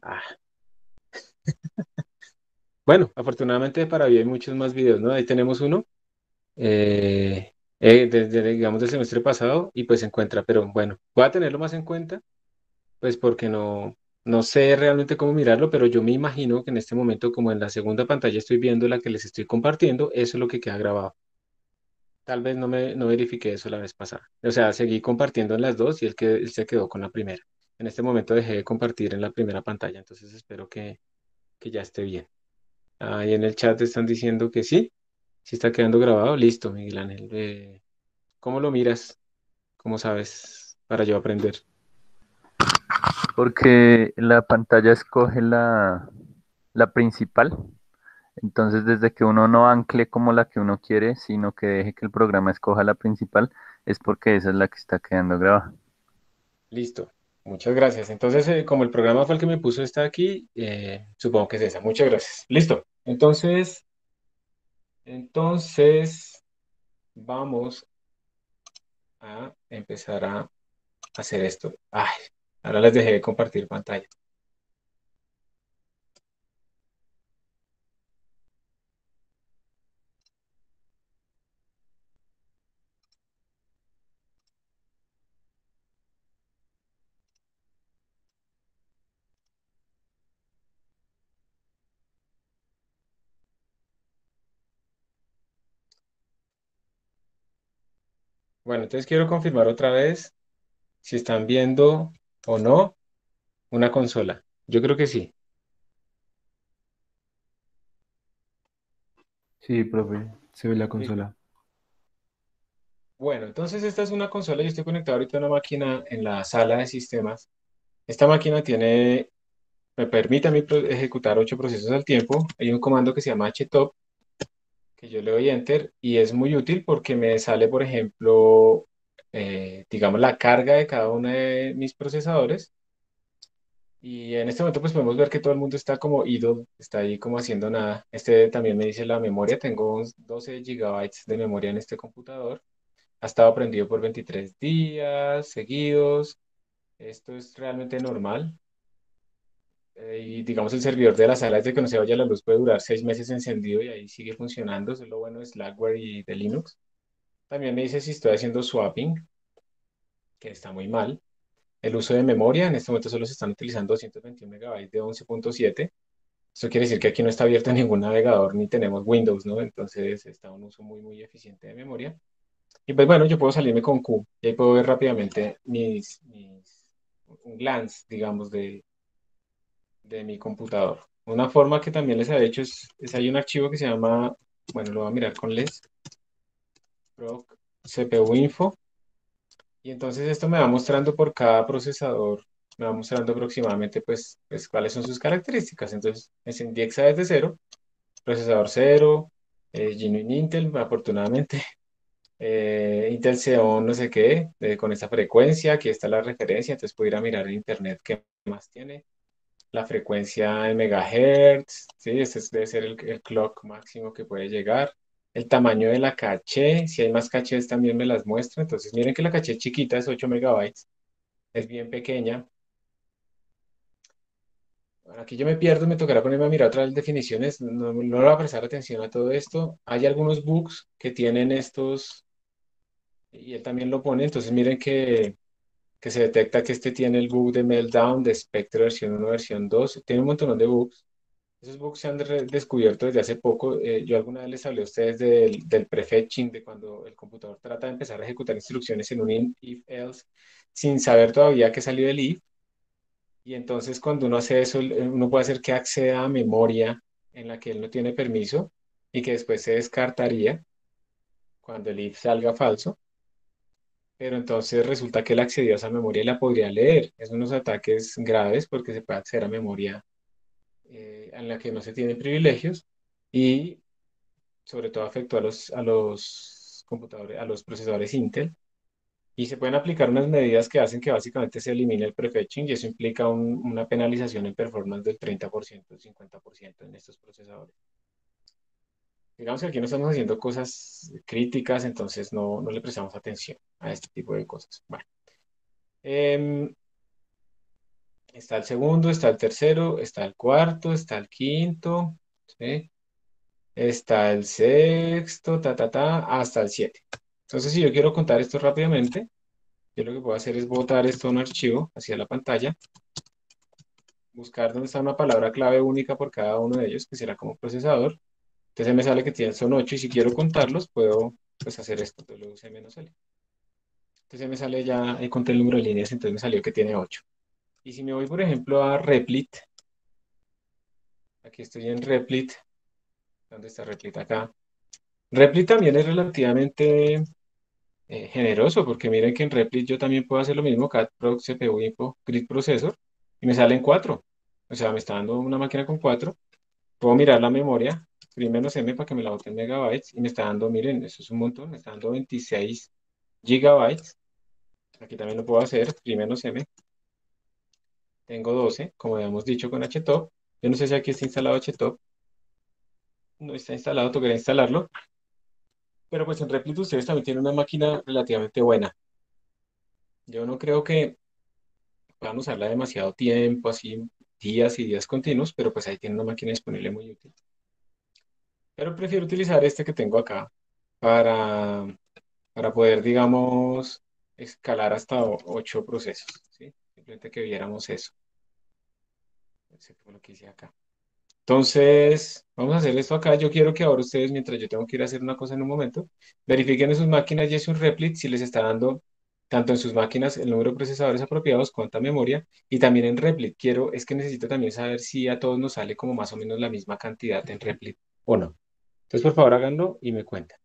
ah, bueno, afortunadamente para hoy hay muchos más videos, ¿no? Ahí tenemos uno, desde, digamos, del semestre pasado y pues se encuentra, pero bueno, voy a tenerlo más en cuenta, pues porque no sé realmente cómo mirarlo, pero yo me imagino que en este momento, como en la segunda pantalla estoy viendo la que les estoy compartiendo, eso es lo que queda grabado. Tal vez no verifiqué eso la vez pasada. O sea, seguí compartiendo en las dos y él se quedó con la primera. En este momento dejé de compartir en la primera pantalla, entonces espero que ya esté bien. Ahí en el chat están diciendo que sí, sí está quedando grabado. Listo, Miguel Ángel. ¿Cómo lo miras? ¿Cómo sabes? Para yo aprender. Porque la pantalla escoge la principal. Entonces, desde que uno no ancle como la que uno quiere, sino que deje que el programa escoja la principal, es porque esa es la que está quedando grabada. Listo. Muchas gracias. Entonces, como el programa fue el que me puso esta aquí, supongo que es esa. Muchas gracias. Listo. Entonces, vamos a empezar a hacer esto. Ay, ahora les dejé de compartir pantalla. Bueno, entonces quiero confirmar otra vez si están viendo o no una consola. Yo creo que sí. Sí, profe, se ve la Listo. consola. Bueno, entonces esta es una consola. Yo estoy conectado ahorita a una máquina en la sala de sistemas. Esta máquina me permite a mí ejecutar 8 procesos al tiempo. Hay un comando que se llama htop, que yo le doy enter y es muy útil porque me sale, por ejemplo, digamos, la carga de cada uno de mis procesadores. Y en este momento pues podemos ver que todo el mundo está como idle, está ahí como haciendo nada. Este también me dice la memoria, tengo 12 gigabytes de memoria en este computador. Ha estado prendido por 23 días seguidos. Esto es realmente normal. Y digamos el servidor de la sala desde que no se vaya la luz puede durar 6 meses encendido y ahí sigue funcionando. Eso es lo bueno de Slackware y de Linux. También me dice si estoy haciendo swapping, que está muy mal. El uso de memoria, en este momento solo se están utilizando 221 megabytes de 11.7. Eso quiere decir que aquí no está abierto ningún navegador ni tenemos Windows, ¿no? Entonces está un uso muy, muy eficiente de memoria. Y pues bueno, yo puedo salirme con Q y ahí puedo ver rápidamente un glance, digamos, de mi computador. Una forma que también les ha hecho hay un archivo que se llama, bueno, lo voy a mirar con les, proc CPU info, y entonces esto me va mostrando por cada procesador, me va mostrando aproximadamente pues cuáles son sus características. Entonces, es indexa desde cero, procesador cero, Genuine Intel, afortunadamente, Intel Xeon no sé qué, con esta frecuencia, aquí está la referencia, entonces puedo ir a mirar en internet qué más tiene, la frecuencia en megahertz, ¿sí? Debe ser el clock máximo que puede llegar. El tamaño de la caché, si hay más cachés también me las muestra. Entonces miren que la caché es chiquita, es 8 megabytes, es bien pequeña. Bueno, aquí yo me pierdo, me tocará ponerme a mirar otras definiciones, no le voy a prestar atención a todo esto. Hay algunos bugs que tienen estos, y él también lo pone, entonces miren que se detecta que este tiene el bug de Meltdown, de Spectre versión 1, versión 2, tiene un montón de bugs. Esos bugs se han descubierto desde hace poco. Yo alguna vez les hablé a ustedes del prefetching, de cuando el computador trata de empezar a ejecutar instrucciones en un if-else sin saber todavía que salió del if. Y entonces cuando uno hace eso, uno puede hacer que acceda a memoria en la que él no tiene permiso y que después se descartaría cuando el if salga falso. Pero entonces resulta que él accedió a esa memoria y la podría leer. Es unos ataques graves porque se puede acceder a memoria en la que no se tienen privilegios y sobre todo afectó a los computadores, a los procesadores Intel. Y se pueden aplicar unas medidas que hacen que básicamente se elimine el prefetching y eso implica una penalización en performance del 30%, del 50% en estos procesadores. Digamos que aquí no estamos haciendo cosas críticas, entonces no le prestamos atención a este tipo de cosas. Bueno, em, está el segundo, está el tercero, está el cuarto, está el quinto, ¿sí? Está el sexto, hasta el 7. Entonces, si yo quiero contar esto rápidamente, yo lo que puedo hacer es botar esto a un archivo hacia la pantalla, buscar dónde está una palabra clave única por cada uno de ellos, que será como procesador. Entonces me sale que son 8 y si quiero contarlos, puedo pues hacer esto, -L. Entonces me sale ya, ahí conté el número de líneas, entonces me salió que tiene 8. Y si me voy, por ejemplo, a Replit, aquí estoy en Replit, ¿dónde está Replit? Acá. Replit también es relativamente generoso, porque miren que en Replit yo también puedo hacer lo mismo, CAT-PROC, CPU Info, Grid Processor, y me salen 4. O sea, me está dando una máquina con 4. Puedo mirar la memoria, -M para que me la bote en megabytes, y me está dando, miren, eso es un montón, me está dando 26 gigabytes. Aquí también lo puedo hacer, -M. Tengo 12, como habíamos dicho con HTOP. Yo no sé si aquí está instalado HTOP. No está instalado, tocaría instalarlo. Pero pues en Replit ustedes también tienen una máquina relativamente buena. Yo no creo que puedan usarla demasiado tiempo, así días y días continuos, pero pues ahí tiene una máquina disponible muy útil. Pero prefiero utilizar este que tengo acá para, para poder, digamos, escalar hasta 8 procesos, ¿sí? Simplemente que viéramos eso. Eso fue lo que hice acá. Entonces, vamos a hacer esto acá. Yo quiero que ahora ustedes, mientras yo tengo que ir a hacer una cosa en un momento, verifiquen en sus máquinas y es un Replit si les está dando tanto en sus máquinas el número de procesadores apropiados, cuánta memoria, y también en Replit. Es que necesito también saber si a todos nos sale como más o menos la misma cantidad en Replit o no. Entonces, por favor, háganlo y me cuentan.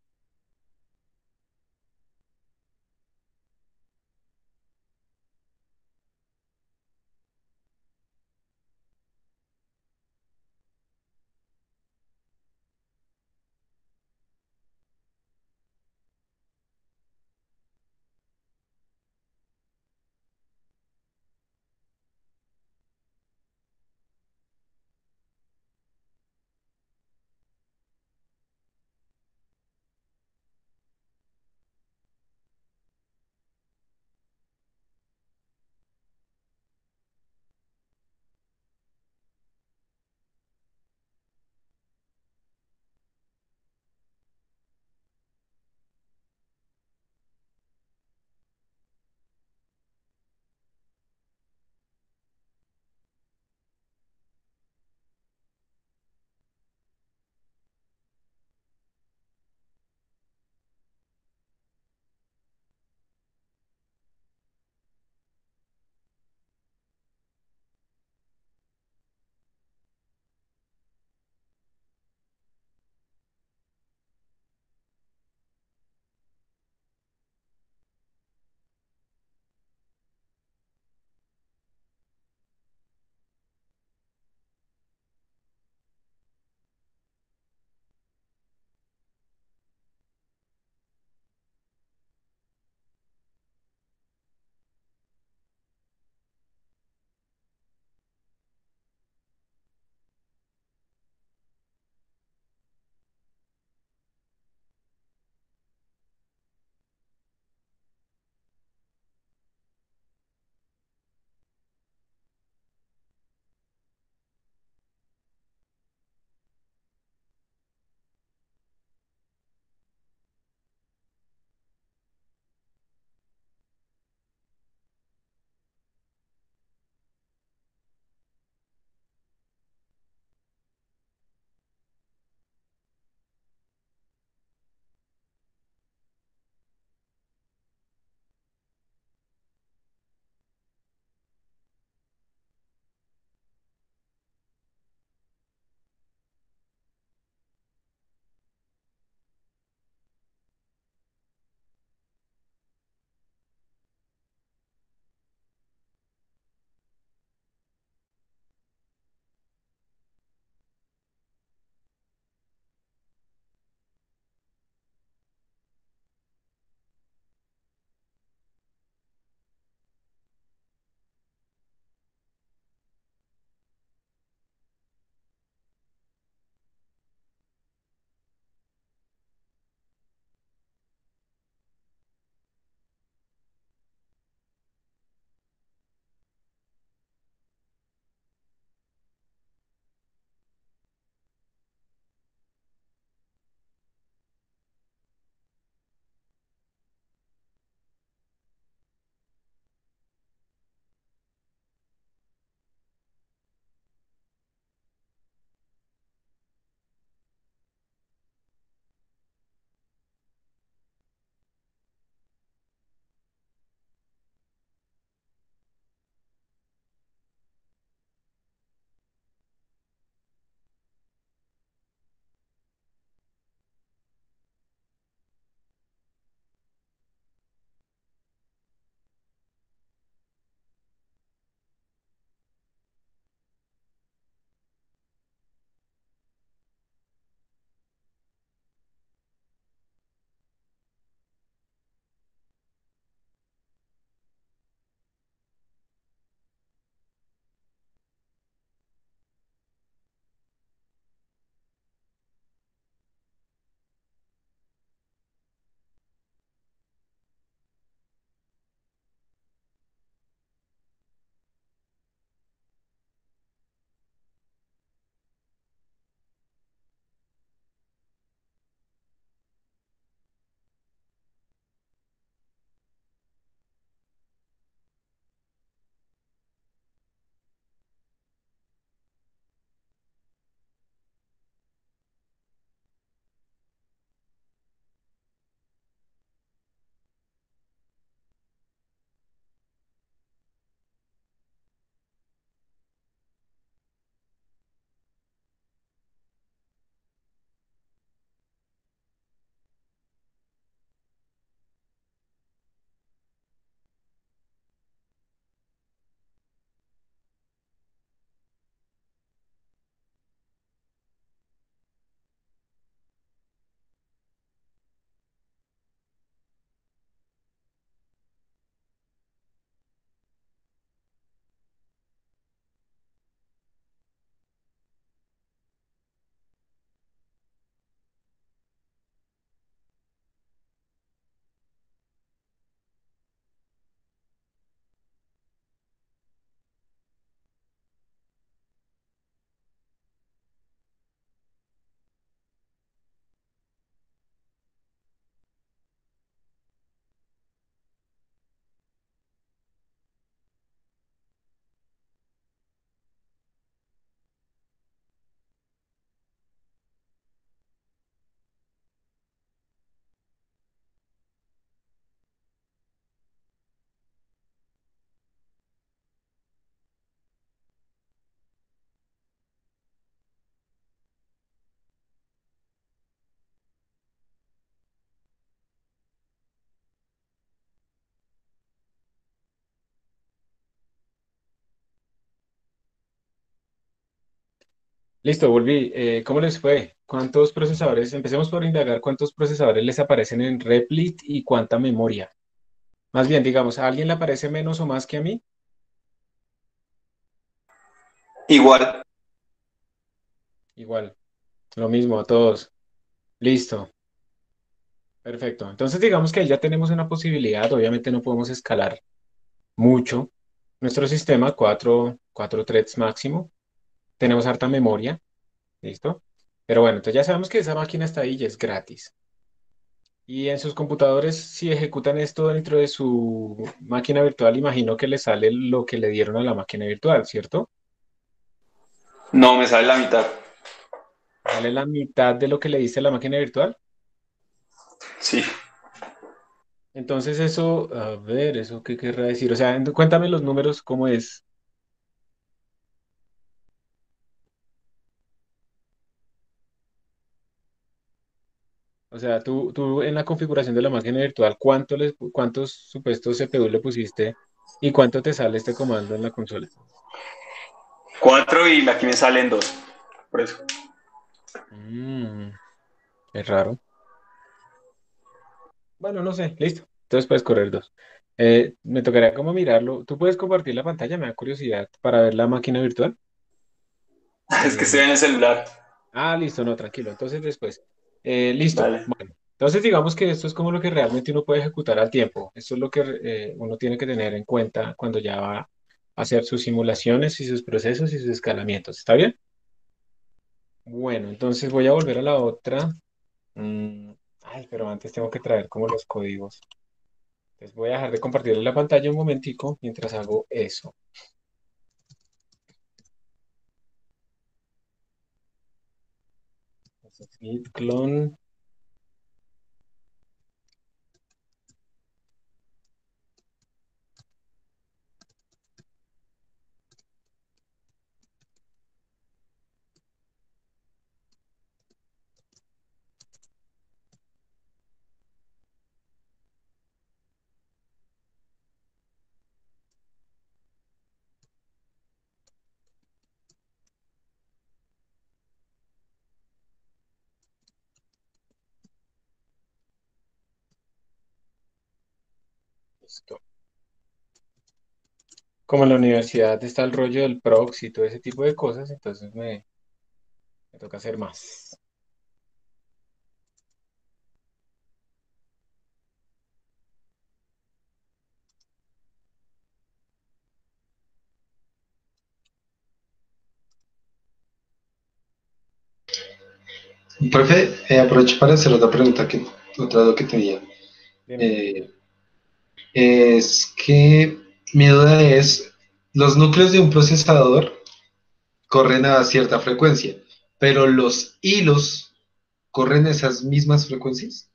Listo, volví. ¿Cómo les fue? ¿Cuántos procesadores? Empecemos por indagar cuántos procesadores les aparecen en Replit y cuánta memoria. Más bien, digamos, ¿a alguien le aparece menos o más que a mí? Igual. Igual, lo mismo a todos. Listo, perfecto. Entonces, digamos que ahí ya tenemos una posibilidad. Obviamente no podemos escalar mucho. Nuestro sistema, cuatro threads máximo. Tenemos harta memoria. ¿Listo? Pero bueno, entonces ya sabemos que esa máquina está ahí y es gratis. Y en sus computadores, si ejecutan esto dentro de su máquina virtual, imagino que le sale lo que le dieron a la máquina virtual, ¿cierto? No, me sale la mitad. Sale la mitad de lo que le diste a la máquina virtual. Sí. Entonces eso, a ver, ¿eso qué querrá decir? O sea, cuéntame los números, ¿cómo es? O sea, tú en la configuración de la máquina virtual, ¿cuántos supuestos CPU le pusiste y cuánto te sale este comando en la consola? 4 y aquí me salen 2. Por eso. Mm, es raro. Bueno, no sé, listo. Entonces puedes correr dos. Me tocaría como mirarlo. ¿Tú puedes compartir la pantalla? Me da curiosidad para ver la máquina virtual. Es que estoy Eh, en el celular. listo, no, tranquilo. Entonces después. Listo. Dale. Bueno, entonces digamos que esto es como lo que realmente uno puede ejecutar al tiempo. Esto es lo que uno tiene que tener en cuenta cuando ya va a hacer sus simulaciones y sus procesos y sus escalamientos. ¿Está bien? Bueno, entonces voy a volver a la otra. Mm, pero antes tengo que traer como los códigos. Entonces voy a dejar de compartir la pantalla un momentico mientras hago eso. Entonces, git clone. Listo. Como en la universidad está el rollo del proxy y todo ese tipo de cosas, entonces me toca hacer más. Profe, aprovecho para hacer otra pregunta, otra duda que tenía. Dime. Eh, es que mi duda es, los núcleos de un procesador corren a cierta frecuencia, pero los hilos corren esas mismas frecuencias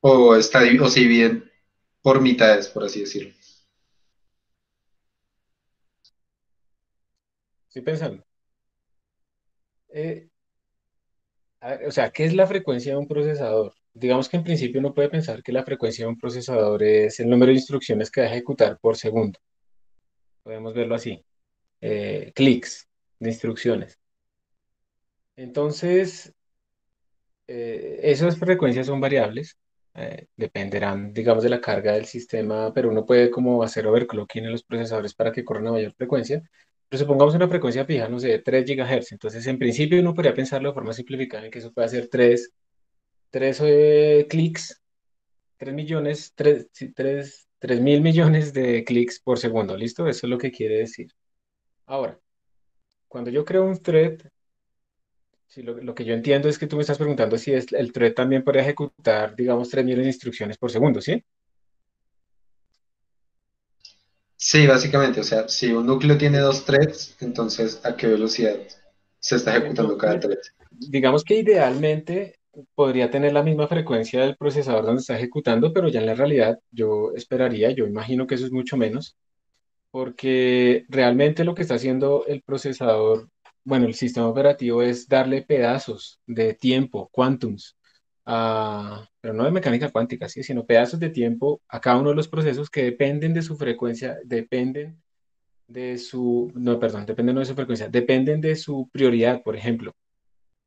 o se dividen por mitades, por así decirlo. Estoy pensando. Eh, a ver, o sea, ¿qué es la frecuencia de un procesador? Digamos que en principio uno puede pensar que la frecuencia de un procesador es el número de instrucciones que va a ejecutar por segundo. Podemos verlo así. Clics de instrucciones. Entonces, esas frecuencias son variables, dependerán, digamos, de la carga del sistema, pero uno puede como hacer overclocking en los procesadores para que corran a mayor frecuencia. Pero supongamos una frecuencia fija, no sé, 3 GHz. Entonces, en principio, uno podría pensarlo de forma simplificada en que eso puede hacer 3 clics, 3 millones, 3 mil millones de clics por segundo. ¿Listo? Eso es lo que quiere decir. Ahora, cuando yo creo un thread, sí, lo que yo entiendo es que tú me estás preguntando si el thread también puede ejecutar, digamos, 3 millones de instrucciones por segundo, ¿sí? Sí, básicamente, o sea, si un núcleo tiene dos threads, entonces ¿a qué velocidad se está ejecutando cada Entonces, thread? digamos que idealmente podría tener la misma frecuencia del procesador donde está ejecutando, pero ya en la realidad yo esperaría, yo imagino que eso es mucho menos, porque realmente lo que está haciendo el procesador, bueno, el sistema operativo es darle pedazos de tiempo, quantums, pero no de mecánica cuántica, sí, sino pedazos de tiempo a cada uno de los procesos que dependen de su frecuencia, dependen no, perdón, dependen no de su frecuencia, dependen de su prioridad, por ejemplo.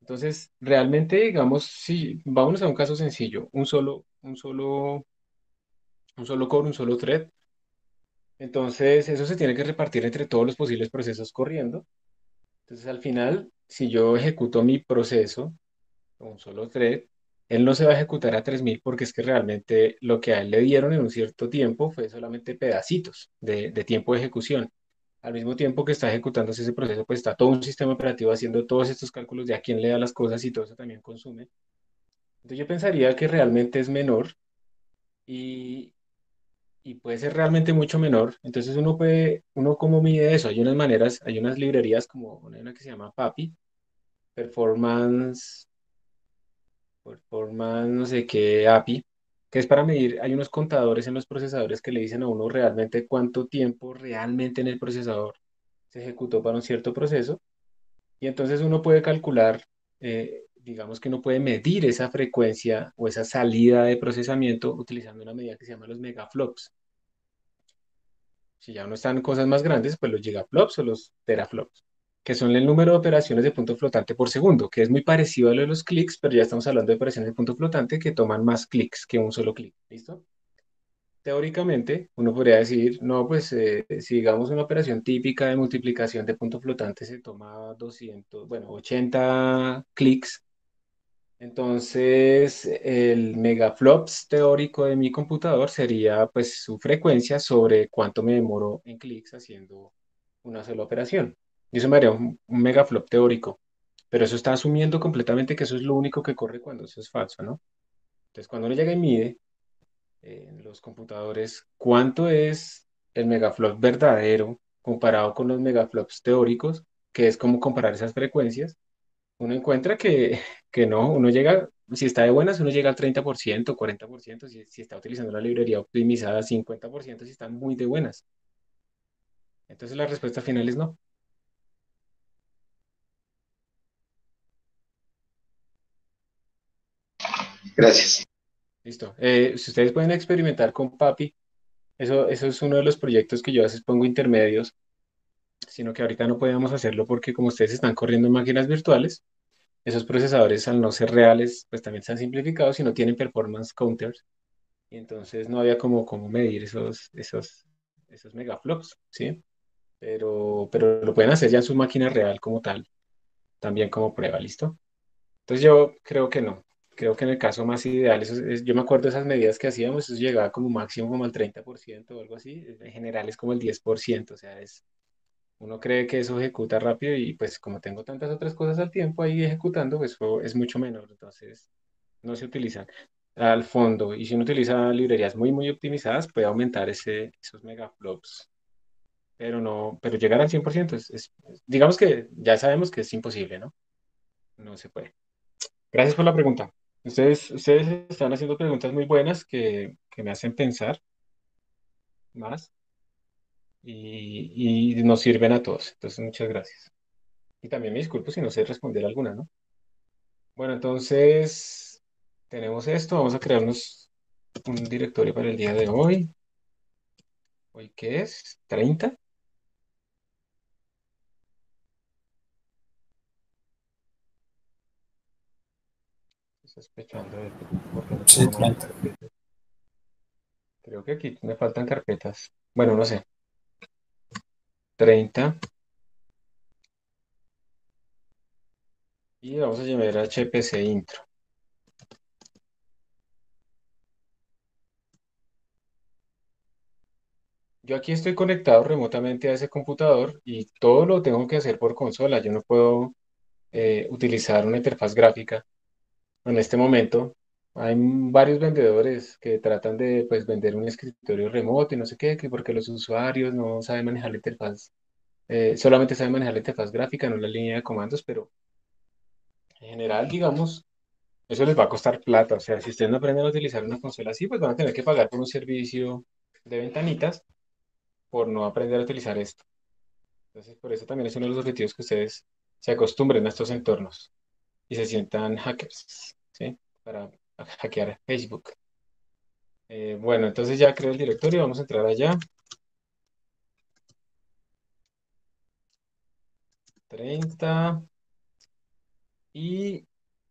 Entonces, realmente, digamos, si vámonos a un caso sencillo, un solo core, un solo thread. Entonces, eso se tiene que repartir entre todos los posibles procesos corriendo. Entonces, al final, si yo ejecuto mi proceso con un solo thread, él no se va a ejecutar a 3000 porque es que realmente lo que a él le dieron en un cierto tiempo fue solamente pedacitos de tiempo de ejecución. Al mismo tiempo que está ejecutándose ese proceso, pues está todo un sistema operativo haciendo todos estos cálculos de a quién le da las cosas y todo eso también consume. Entonces yo pensaría que realmente es menor y, y puede ser realmente mucho menor. Entonces uno cómo mide eso. Hay unas maneras, hay unas librerías como una que se llama PAPI, Performance, Performance no sé qué API, que es para medir, hay unos contadores en los procesadores que le dicen a uno realmente cuánto tiempo realmente en el procesador se ejecutó para un cierto proceso. Y entonces uno puede calcular, digamos que uno puede medir esa frecuencia o esa salida de procesamiento utilizando una medida que se llama los megaflops. Si ya no están en cosas más grandes, pues los gigaflops o los teraflops, que son el número de operaciones de punto flotante por segundo, que es muy parecido a lo de los clics, pero ya estamos hablando de operaciones de punto flotante que toman más clics que un solo clic. ¿Listo? Teóricamente, uno podría decir, no, pues si digamos una operación típica de multiplicación de punto flotante se toma 200, bueno, 80 clics, entonces el megaflops teórico de mi computador sería pues su frecuencia sobre cuánto me demoro en clics haciendo una sola operación. Y eso me haría un megaflop teórico, pero eso está asumiendo completamente que eso es lo único que corre cuando eso es falso, ¿no? Entonces cuando uno llega y mide en los computadores cuánto es el megaflop verdadero comparado con los megaflops teóricos, que es como comparar esas frecuencias, uno encuentra que no, uno llega, si está de buenas, uno llega al 30%, 40%, si está utilizando la librería optimizada, 50% si están muy de buenas. Entonces la respuesta final es no. Gracias. Listo. Si ustedes pueden experimentar con Papi, eso es uno de los proyectos que yo a veces pongo intermedios, sino que ahorita no podemos hacerlo porque como ustedes están corriendo en máquinas virtuales, esos procesadores al no ser reales, pues también se han simplificado si no tienen performance counters. Y entonces no había como medir esos megaflops, ¿sí? Pero lo pueden hacer ya en su máquina real como tal, también como prueba, ¿listo? Entonces yo creo que no. Creo que en el caso más ideal, yo me acuerdo de esas medidas que hacíamos, eso llegaba como máximo como al 30% o algo así, en general es como el 10%, o sea, uno cree que eso ejecuta rápido y pues como tengo tantas otras cosas al tiempo ahí ejecutando, pues eso es mucho menor, entonces no se utilizan al fondo. Y si uno utiliza librerías muy, muy optimizadas, puede aumentar esos megaflops, pero no, pero llegar al 100% digamos que ya sabemos que es imposible, ¿no? No se puede. Gracias por la pregunta. Ustedes están haciendo preguntas muy buenas que me hacen pensar más y nos sirven a todos. Entonces, muchas gracias. Y también me disculpo si no sé responder alguna, ¿no? Bueno, entonces tenemos esto. Vamos a crearnos un directorio para el día de hoy. ¿Hoy qué es? 30. Estoy sospechando de por qué no Sí, tengo más 30. carpetas. Creo que aquí me faltan carpetas. Bueno, no sé. 30. Y vamos a llamar a HPC intro. Yo aquí estoy conectado remotamente a ese computador y todo lo tengo que hacer por consola. Yo no puedo utilizar una interfaz gráfica. En este momento hay varios vendedores que tratan de pues, vender un escritorio remoto y no sé qué, que porque los usuarios no saben manejar la interfaz, solamente saben manejar la interfaz gráfica, no la línea de comandos, pero en general, digamos, eso les va a costar plata. O sea, si ustedes no aprenden a utilizar una consola así, pues van a tener que pagar por un servicio de ventanitas por no aprender a utilizar esto. Entonces, por eso también es uno de los objetivos que ustedes se acostumbren a estos entornos y se sientan hackers, ¿sí? Para hackear Facebook. Bueno, entonces ya creo el directorio, vamos a entrar allá. 30. Y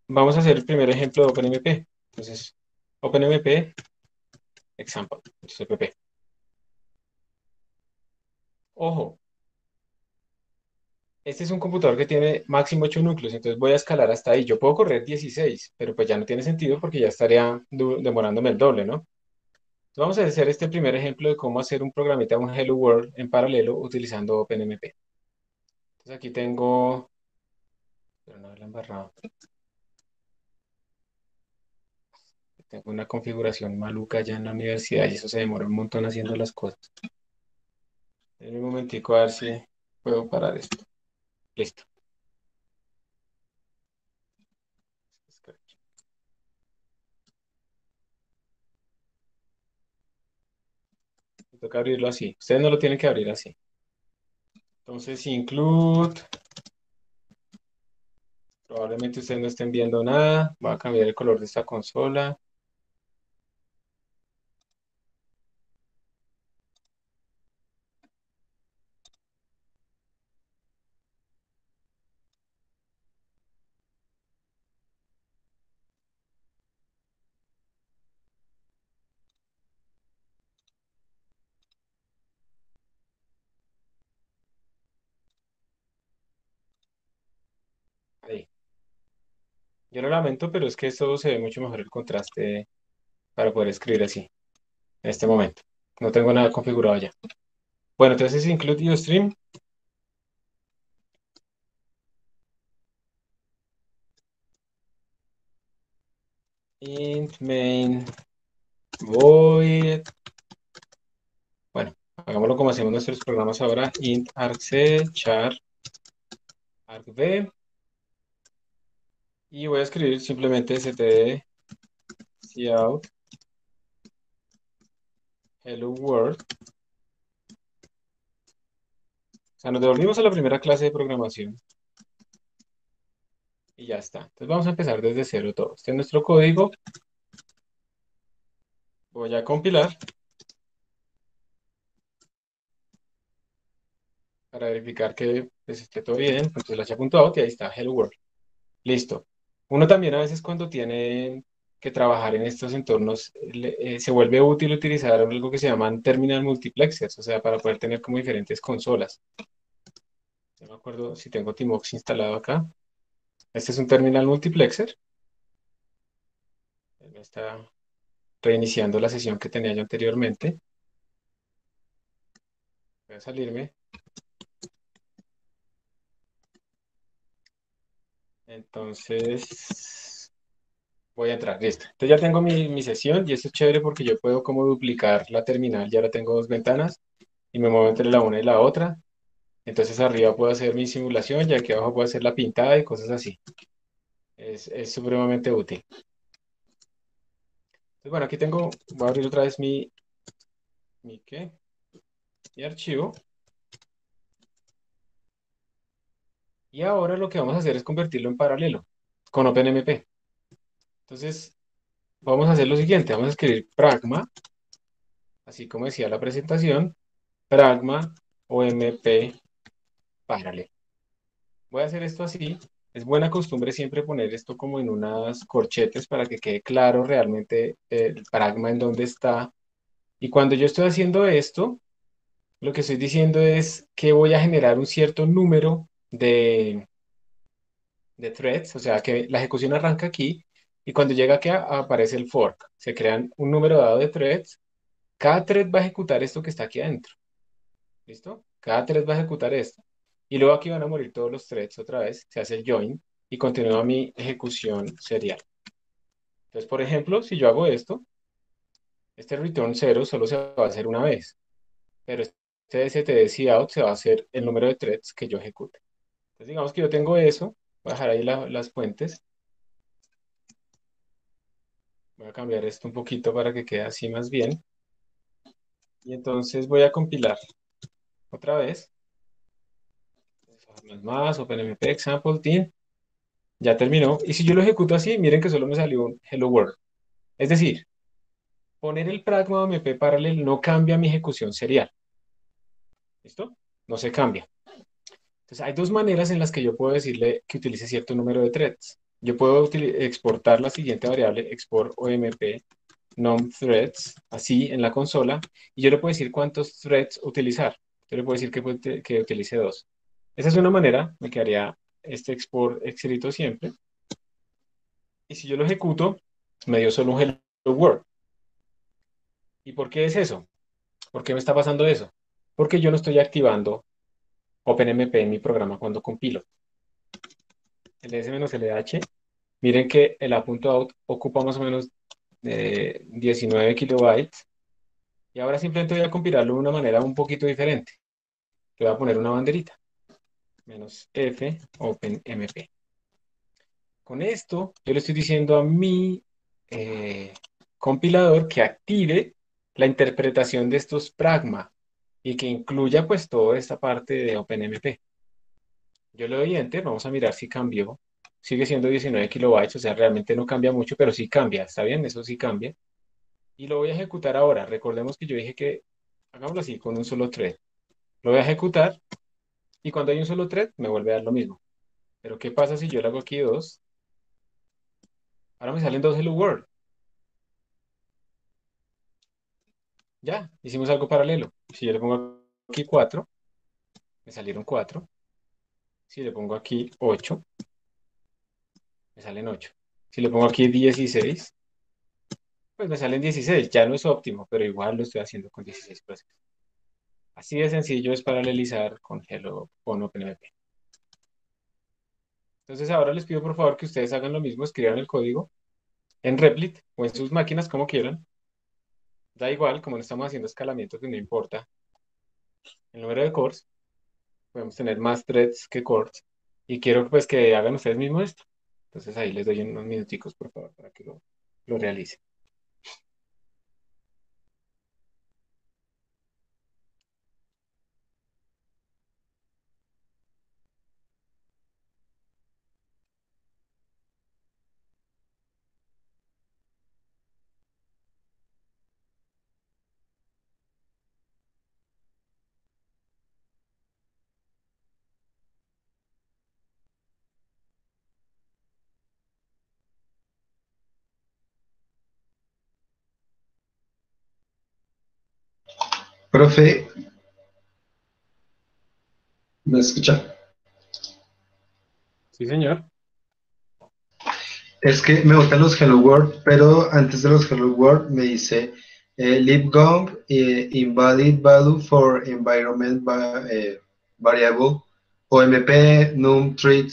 vamos a hacer el primer ejemplo de OpenMP. Entonces, OpenMP example. Entonces, PP. Ojo, este es un computador que tiene máximo 8 núcleos, entonces voy a escalar hasta ahí. Yo puedo correr 16, pero pues ya no tiene sentido porque ya estaría demorándome el doble, ¿no? Entonces vamos a hacer este primer ejemplo de cómo hacer un programita, un Hello World en paralelo utilizando OpenMP. Entonces aquí tengo, pero no la he embarrado. Tengo una configuración maluca ya en la universidad y eso se demora un montón haciendo las cosas. En un momentico a ver si puedo parar esto. Listo. Me toca abrirlo así. Ustedes no lo tienen que abrir así. Entonces, include. Probablemente ustedes no estén viendo nada. Voy a cambiar el color de esta consola. Ahí. Yo lo lamento, pero es que esto se ve mucho mejor el contraste para poder escribir así, en este momento. No tengo nada configurado ya. Bueno, entonces include UStream. Int main void. Bueno, hagámoslo como hacemos nuestros programas ahora. Int argc char argv. Y voy a escribir simplemente std cout hello world. O sea, nos devolvimos a la primera clase de programación. Y ya está. Entonces vamos a empezar desde cero todo. Este es nuestro código. Voy a compilar para verificar que pues, esté todo bien. Entonces la h.out y ahí está hello world. Listo. Uno también a veces cuando tiene que trabajar en estos entornos se vuelve útil utilizar algo que se llaman terminal multiplexers, o sea, para poder tener como diferentes consolas. No me acuerdo si tengo Timox instalado acá. Este es un terminal multiplexer. Me está reiniciando la sesión que tenía yo anteriormente. Voy a salirme. Entonces, voy a entrar, listo. Entonces ya tengo mi sesión y esto es chévere porque yo puedo como duplicar la terminal. Ya ahora tengo dos ventanas y me muevo entre la una y la otra. Entonces arriba puedo hacer mi simulación y aquí abajo puedo hacer la pintada y cosas así. Es supremamente útil. Entonces, bueno, aquí tengo, voy a abrir otra vez ¿qué? Mi archivo. Y ahora lo que vamos a hacer es convertirlo en paralelo con OpenMP. Entonces, vamos a hacer lo siguiente. Vamos a escribir pragma, así como decía la presentación, pragma OMP parallel. Voy a hacer esto así. Es buena costumbre siempre poner esto como en unas corchetes para que quede claro realmente el pragma en dónde está. Y cuando yo estoy haciendo esto, lo que estoy diciendo es que voy a generar un cierto número de threads, o sea que la ejecución arranca aquí y cuando llega aquí aparece el fork. Se crean un número dado de threads. Cada thread va a ejecutar esto que está aquí adentro. ¿Listo? Cada thread va a ejecutar esto. Y luego aquí van a morir todos los threads otra vez. Se hace el join y continúa mi ejecución serial. Entonces, por ejemplo, si yo hago esto, este return 0 solo se va a hacer una vez. Pero este std out se va a hacer el número de threads que yo ejecute. Entonces, digamos que yo tengo eso. Voy a dejar ahí las fuentes. Voy a cambiar esto un poquito para que quede así más bien. Y entonces voy a compilar otra vez. Más, OpenMP example team. Ya terminó. Y si yo lo ejecuto así, miren que solo me salió un Hello World. Es decir, poner el pragma OMP parallel no cambia mi ejecución serial. ¿Listo? No se cambia. Entonces, hay dos maneras en las que yo puedo decirle que utilice cierto número de threads. Yo puedo exportar la siguiente variable, export omp num threads, así en la consola, y yo le puedo decir cuántos threads utilizar. Yo le puedo decir que utilice dos. Esa es una manera, me quedaría este export escrito siempre. Y si yo lo ejecuto, me dio solo un hello world. ¿Y por qué es eso? ¿Por qué me está pasando eso? Porque yo no estoy activando OpenMP en mi programa cuando compilo. El S-LH, miren que el A.out ocupa más o menos 19 kilobytes. Y ahora simplemente voy a compilarlo de una manera un poquito diferente. Le voy a poner una banderita. -f OpenMP. Con esto, yo le estoy diciendo a mi compilador que active la interpretación de estos pragma y que incluya pues toda esta parte de OpenMP. Yo le doy Enter, vamos a mirar si cambió. Sigue siendo 19 kilobytes, o sea, realmente no cambia mucho, pero sí cambia, ¿está bien? Eso sí cambia. Y lo voy a ejecutar ahora. Recordemos que yo dije que, hagámoslo así, con un solo thread. Lo voy a ejecutar y cuando hay un solo thread me vuelve a dar lo mismo. Pero ¿qué pasa si yo le hago aquí dos? Ahora me salen dos Hello World. Ya, hicimos algo paralelo. Si yo le pongo aquí 4, me salieron 4. Si le pongo aquí 8, me salen 8. Si le pongo aquí 16, pues me salen 16. Ya no es óptimo, pero igual lo estoy haciendo con 16 procesos. Así de sencillo es paralelizar con Hello, con OpenMP. Entonces ahora les pido por favor que ustedes hagan lo mismo, escriban el código en Replit o en sus máquinas como quieran. Da igual, como no estamos haciendo escalamiento, que no importa el número de cores. Podemos tener más threads que cores. Y quiero pues que hagan ustedes mismos esto. Entonces ahí les doy unos minuticos, por favor, para que lo realicen. Profe, ¿me escucha? Sí, señor. Es que me botan los Hello World, pero antes de los Hello World me dice libgong invalid value for environment variable omp num treat.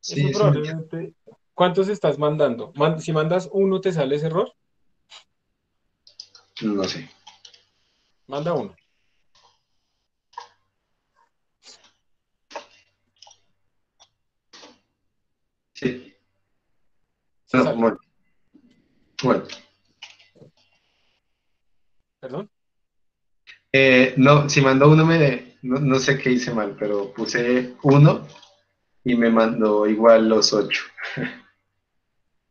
Sí, Eso eso me probablemente. ¿Cuántos estás mandando? Si mandas uno, ¿te sale ese error? no sé. Manda uno. Sí, Sí no, sale. bueno, bueno. ¿Perdón? No, si mando uno no, no sé qué hice mal, pero puse uno y me mandó igual los 8.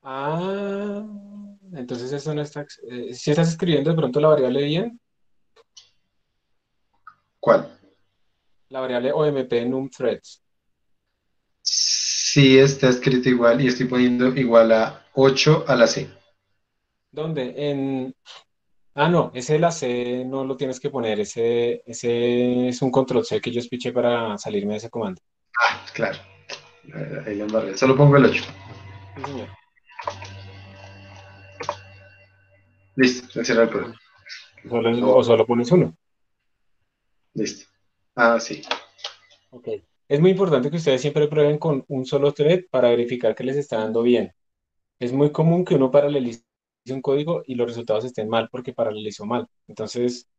Ah, entonces eso no está. Si estás escribiendo de pronto la variable bien, ¿Cuál? la variable OMP num threads. Sí, está escrito igual y estoy poniendo igual a 8 a la C. ¿Dónde? Ah, no, ese la C no lo tienes que poner. Ese es un control C que yo espiché para salirme de ese comando. Ah, claro. Ahí la embarré. Solo pongo el 8. Sí, señor. Listo, ese era el problema. O solo pones uno. Listo. Ah, sí. Ok. Es muy importante que ustedes siempre prueben con un solo thread para verificar que les está dando bien. Es muy común que uno paralelice un código y los resultados estén mal porque paralelizó mal. Entonces,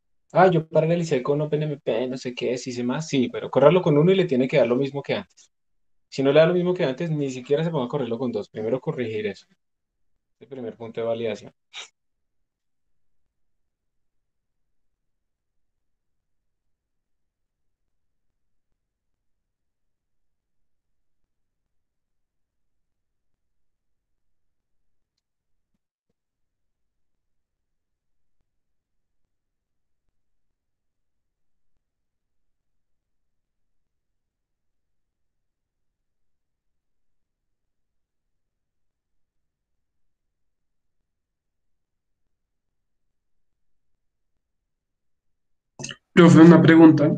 yo paralicé con OpenMP, no sé qué, sí sé más, sí, pero correrlo con uno y le tiene que dar lo mismo que antes. Si no le da lo mismo que antes, ni siquiera se ponga a correrlo con dos. Primero corregir eso. El primer punto de validación. Profe, una pregunta.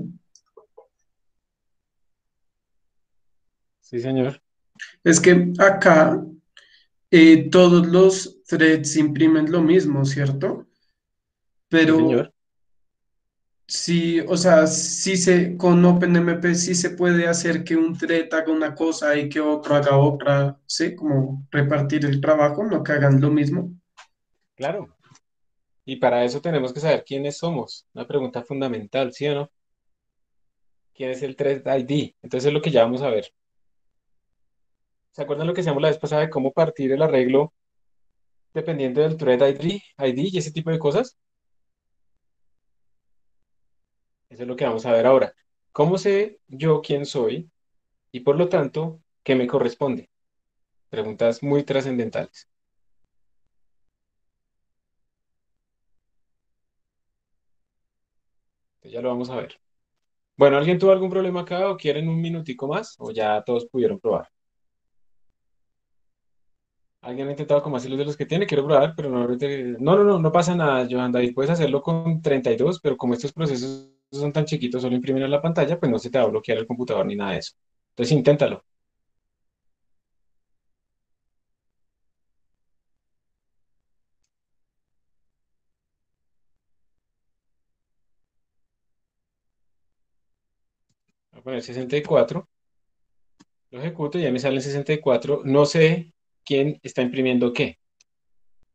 Sí, señor. Es que acá todos los threads imprimen lo mismo, ¿cierto? Sí, Pero señor. sí, o sea, con OpenMP sí se puede hacer que un thread haga una cosa y que otro haga otra, ¿sí? Como repartir el trabajo, no que hagan lo mismo. Claro. Y para eso tenemos que saber quiénes somos. Una pregunta fundamental, ¿sí o no? ¿Quién es el Thread ID? Entonces es lo que ya vamos a ver. ¿Se acuerdan lo que hacíamos la vez pasada de cómo partir el arreglo dependiendo del Thread ID y ese tipo de cosas? Eso es lo que vamos a ver ahora. ¿Cómo sé yo quién soy y por lo tanto qué me corresponde? Preguntas muy trascendentales. Entonces ya lo vamos a ver. Bueno, ¿alguien tuvo algún problema acá o quieren un minutico más? ¿O ya todos pudieron probar? ¿Alguien ha intentado como hacer los de los que tiene? Quiero probar, pero no, no pasa nada, Johan David. Puedes hacerlo con 32, pero como estos procesos son tan chiquitos, solo imprimen en la pantalla, pues no se te va a bloquear el computador ni nada de eso. Entonces inténtalo. Voy a poner 64, lo ejecuto y ya me salen 64. No sé quién está imprimiendo qué,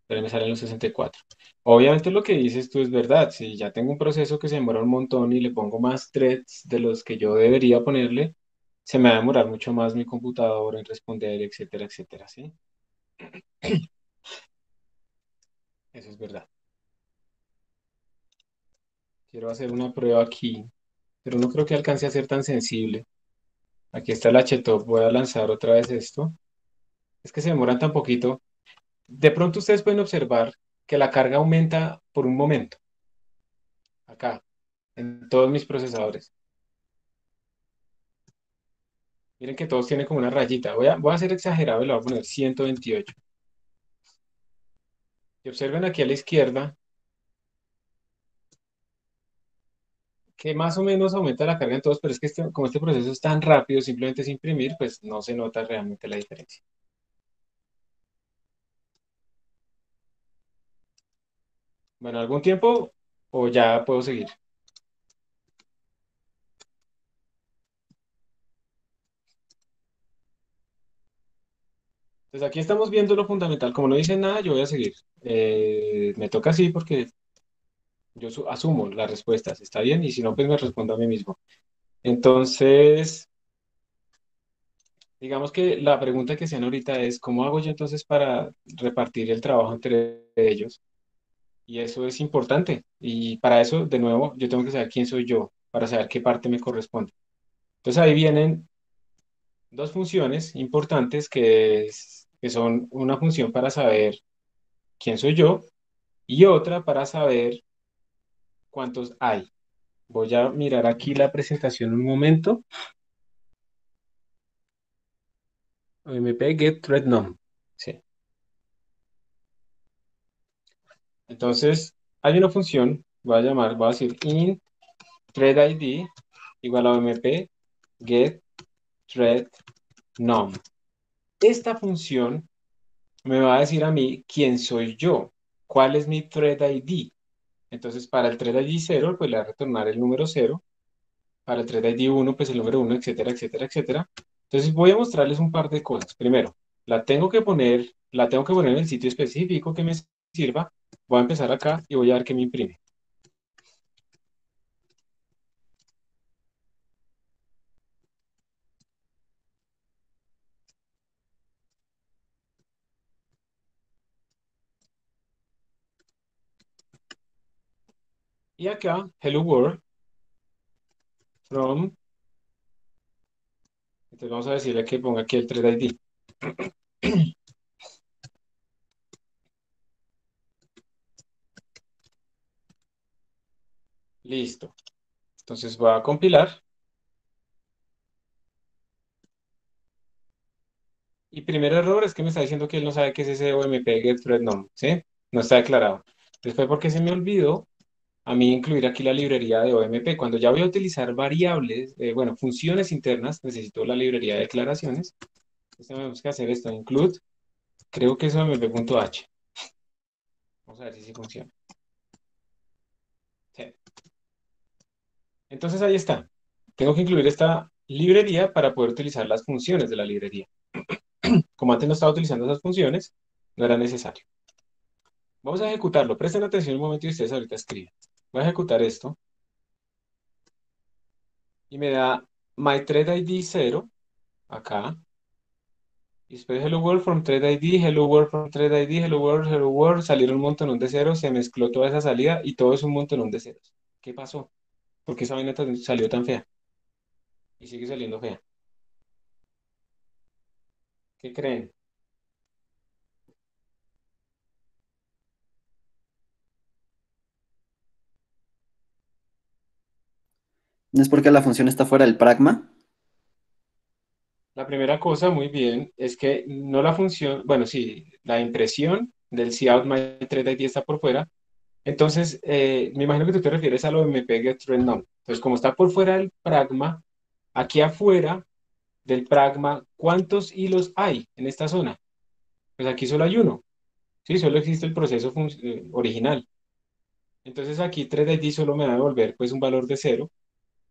pero me salen los 64. Obviamente lo que dices tú es verdad. Si ya tengo un proceso que se demora un montón y le pongo más threads de los que yo debería ponerle, se me va a demorar mucho más mi computador en responder, etcétera, etcétera, ¿sí? Eso es verdad. Quiero hacer una prueba aquí, pero no creo que alcance a ser tan sensible. Aquí está el Htop. Voy a lanzar otra vez esto. Es que se demoran tan poquito. De pronto ustedes pueden observar que la carga aumenta por un momento. Acá, en todos mis procesadores. Miren que todos tienen como una rayita. Voy a ser exagerado y le voy a poner 128. Y observen aquí a la izquierda que más o menos aumenta la carga en todos, pero es que como este proceso es tan rápido, simplemente es imprimir, pues no se nota realmente la diferencia. Bueno, ¿algún tiempo o ya puedo seguir? Entonces aquí estamos viendo lo fundamental. Como no dice nada, yo voy a seguir. Me toca así porque yo asumo las respuestas. ¿Está bien? Y si no, pues me respondo a mí mismo. Entonces, digamos que la pregunta que hacían ahorita es, ¿cómo hago yo entonces para repartir el trabajo entre ellos? Y eso es importante. Y para eso, de nuevo, yo tengo que saber quién soy yo, para saber qué parte me corresponde. Entonces ahí vienen dos funciones importantes que son una función para saber quién soy yo y otra para saber cuántos hay. Voy a mirar aquí la presentación un momento. OMP get thread num. Sí. Entonces, hay una función, voy a decir int thread ID igual a OMP get thread num. Esta función me va a decir a mí quién soy yo, cuál es mi thread ID. Entonces, para el thread ID 0, pues le va a retornar el número 0. Para el thread ID 1, pues el número 1, etcétera, etcétera, etcétera. Entonces voy a mostrarles un par de cosas. Primero, la tengo que poner en el sitio específico que me sirva. Voy a empezar acá y voy a ver qué me imprime. Y acá, hello world, from, entonces vamos a decirle que ponga aquí el thread ID. Listo. Entonces voy a compilar. Y primer error es que me está diciendo que él no sabe qué es ese OMP get thread num, ¿sí? No está declarado. Después porque se me olvidó a mí incluir aquí la librería de OMP. Cuando ya voy a utilizar variables, bueno, funciones internas, necesito la librería de declaraciones. Entonces tenemos que hacer esto, include, creo que es omp.h. Vamos a ver si sí funciona. Sí. Entonces ahí está. Tengo que incluir esta librería para poder utilizar las funciones de la librería. Como antes no estaba utilizando esas funciones, no era necesario. Vamos a ejecutarlo. Presten atención un momento y ustedes ahorita escriben. Voy a ejecutar esto y me da myThreadID 0 acá. Y después hello world from threadID, hello world from threadID, hello world, salieron un montonón de ceros, se mezcló toda esa salida y todo es un montonón de ceros. ¿Qué pasó? ¿Por qué esa vaina salió tan fea? Y sigue saliendo fea. ¿Qué creen? ¿No es porque la función está fuera del pragma? La primera cosa, muy bien, es que no la función, bueno, sí, la impresión del cout myThreadID está por fuera. Entonces, me imagino que tú te refieres a lo de mp-get-thread-num. Entonces, como está por fuera del pragma, aquí afuera del pragma, ¿cuántos hilos hay en esta zona? Pues aquí solo hay uno, ¿sí? Solo existe el proceso original. Entonces aquí threadID solo me va a devolver pues un valor de cero.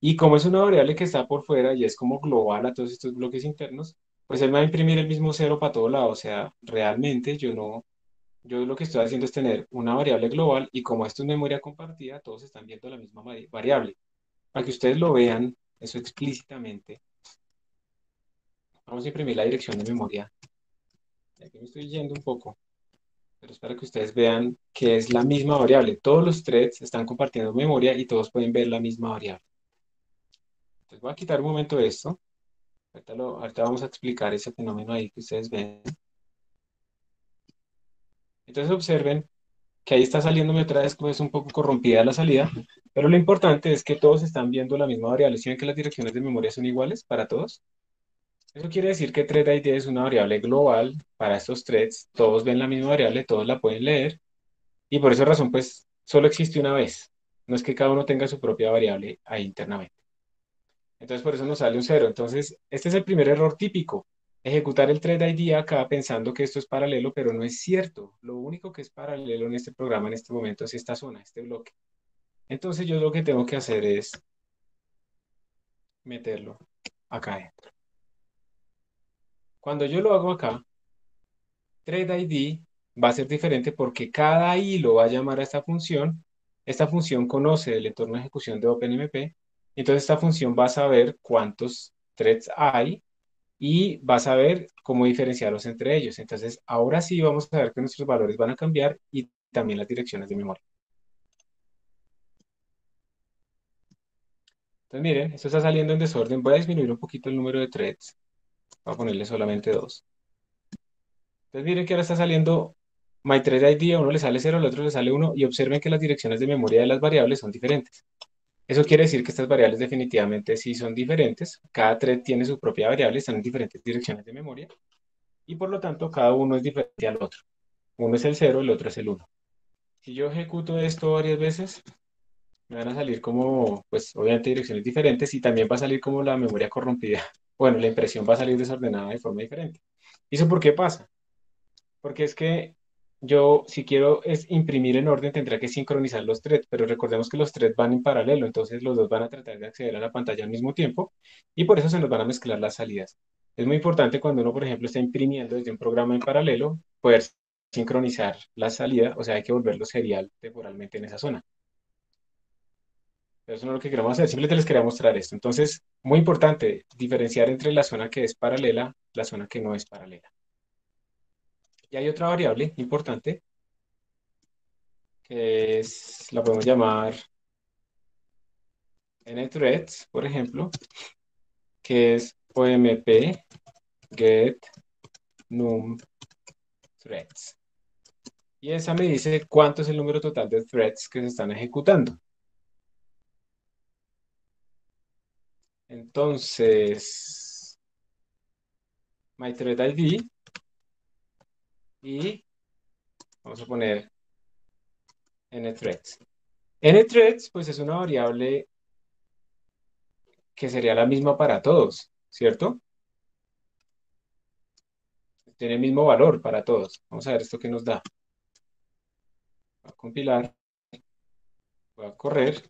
Y como es una variable que está por fuera y es como global a todos estos bloques internos, pues él me va a imprimir el mismo cero para todo lado. O sea, realmente yo no, yo lo que estoy haciendo es tener una variable global y como esto es memoria compartida, todos están viendo la misma variable. Para que ustedes lo vean, eso explícitamente, vamos a imprimir la dirección de memoria. Aquí me estoy yendo un poco, pero es para que ustedes vean que es la misma variable. Todos los threads están compartiendo memoria y todos pueden ver la misma variable. Entonces voy a quitar un momento esto. Ahorita vamos a explicar ese fenómeno ahí que ustedes ven. Entonces observen que ahí está saliéndome otra vez, pues un poco corrompida la salida, pero lo importante es que todos están viendo la misma variable. ¿Sí ven que las direcciones de memoria son iguales para todos? Eso quiere decir que threadID es una variable global para estos threads. Todos ven la misma variable, todos la pueden leer, y por esa razón, pues, solo existe una vez. No es que cada uno tenga su propia variable ahí internamente. Entonces, por eso nos sale un cero. Entonces, este es el primer error típico. Ejecutar el threadID acá pensando que esto es paralelo, pero no es cierto. Lo único que es paralelo en este programa en este momento es esta zona, este bloque. Entonces, yo lo que tengo que hacer es meterlo acá adentro. Cuando yo lo hago acá, threadID va a ser diferente porque cada hilo va a llamar a esta función. Esta función conoce el entorno de ejecución de OpenMP. Entonces, esta función va a saber cuántos threads hay y vas a ver cómo diferenciarlos entre ellos. Entonces, ahora sí vamos a ver que nuestros valores van a cambiar y también las direcciones de memoria. Entonces, miren, esto está saliendo en desorden. Voy a disminuir un poquito el número de threads. Voy a ponerle solamente dos. Entonces, miren que ahora está saliendo myThreadID, a uno le sale 0, al otro le sale 1, y observen que las direcciones de memoria de las variables son diferentes. Eso quiere decir que estas variables definitivamente sí son diferentes. Cada thread tiene su propia variable, están en diferentes direcciones de memoria, y por lo tanto cada uno es diferente al otro. Uno es el 0, el otro es el 1. Si yo ejecuto esto varias veces, me van a salir como, pues obviamente direcciones diferentes y también va a salir como la memoria corrompida. Bueno, la impresión va a salir desordenada de forma diferente. ¿Y eso por qué pasa? Porque es que yo, si quiero es imprimir en orden, tendré que sincronizar los threads, pero recordemos que los threads van en paralelo, entonces los dos van a tratar de acceder a la pantalla al mismo tiempo y por eso se nos van a mezclar las salidas. Es muy importante cuando uno, por ejemplo, está imprimiendo desde un programa en paralelo, poder sincronizar la salida, o sea, hay que volverlo serial temporalmente en esa zona. Pero eso no es lo que queremos hacer, simplemente les quería mostrar esto. Entonces, muy importante diferenciar entre la zona que es paralela, la zona que no es paralela. Y hay otra variable importante que es, la podemos llamar nthreads, por ejemplo, que es omp get num threads. Y esa me dice cuánto es el número total de threads que se están ejecutando. Entonces, mythreadID y vamos a poner nthreads. nthreads, pues es una variable que sería la misma para todos, ¿cierto? Tiene el mismo valor para todos. Vamos a ver esto que nos da. Voy a compilar, voy a correr.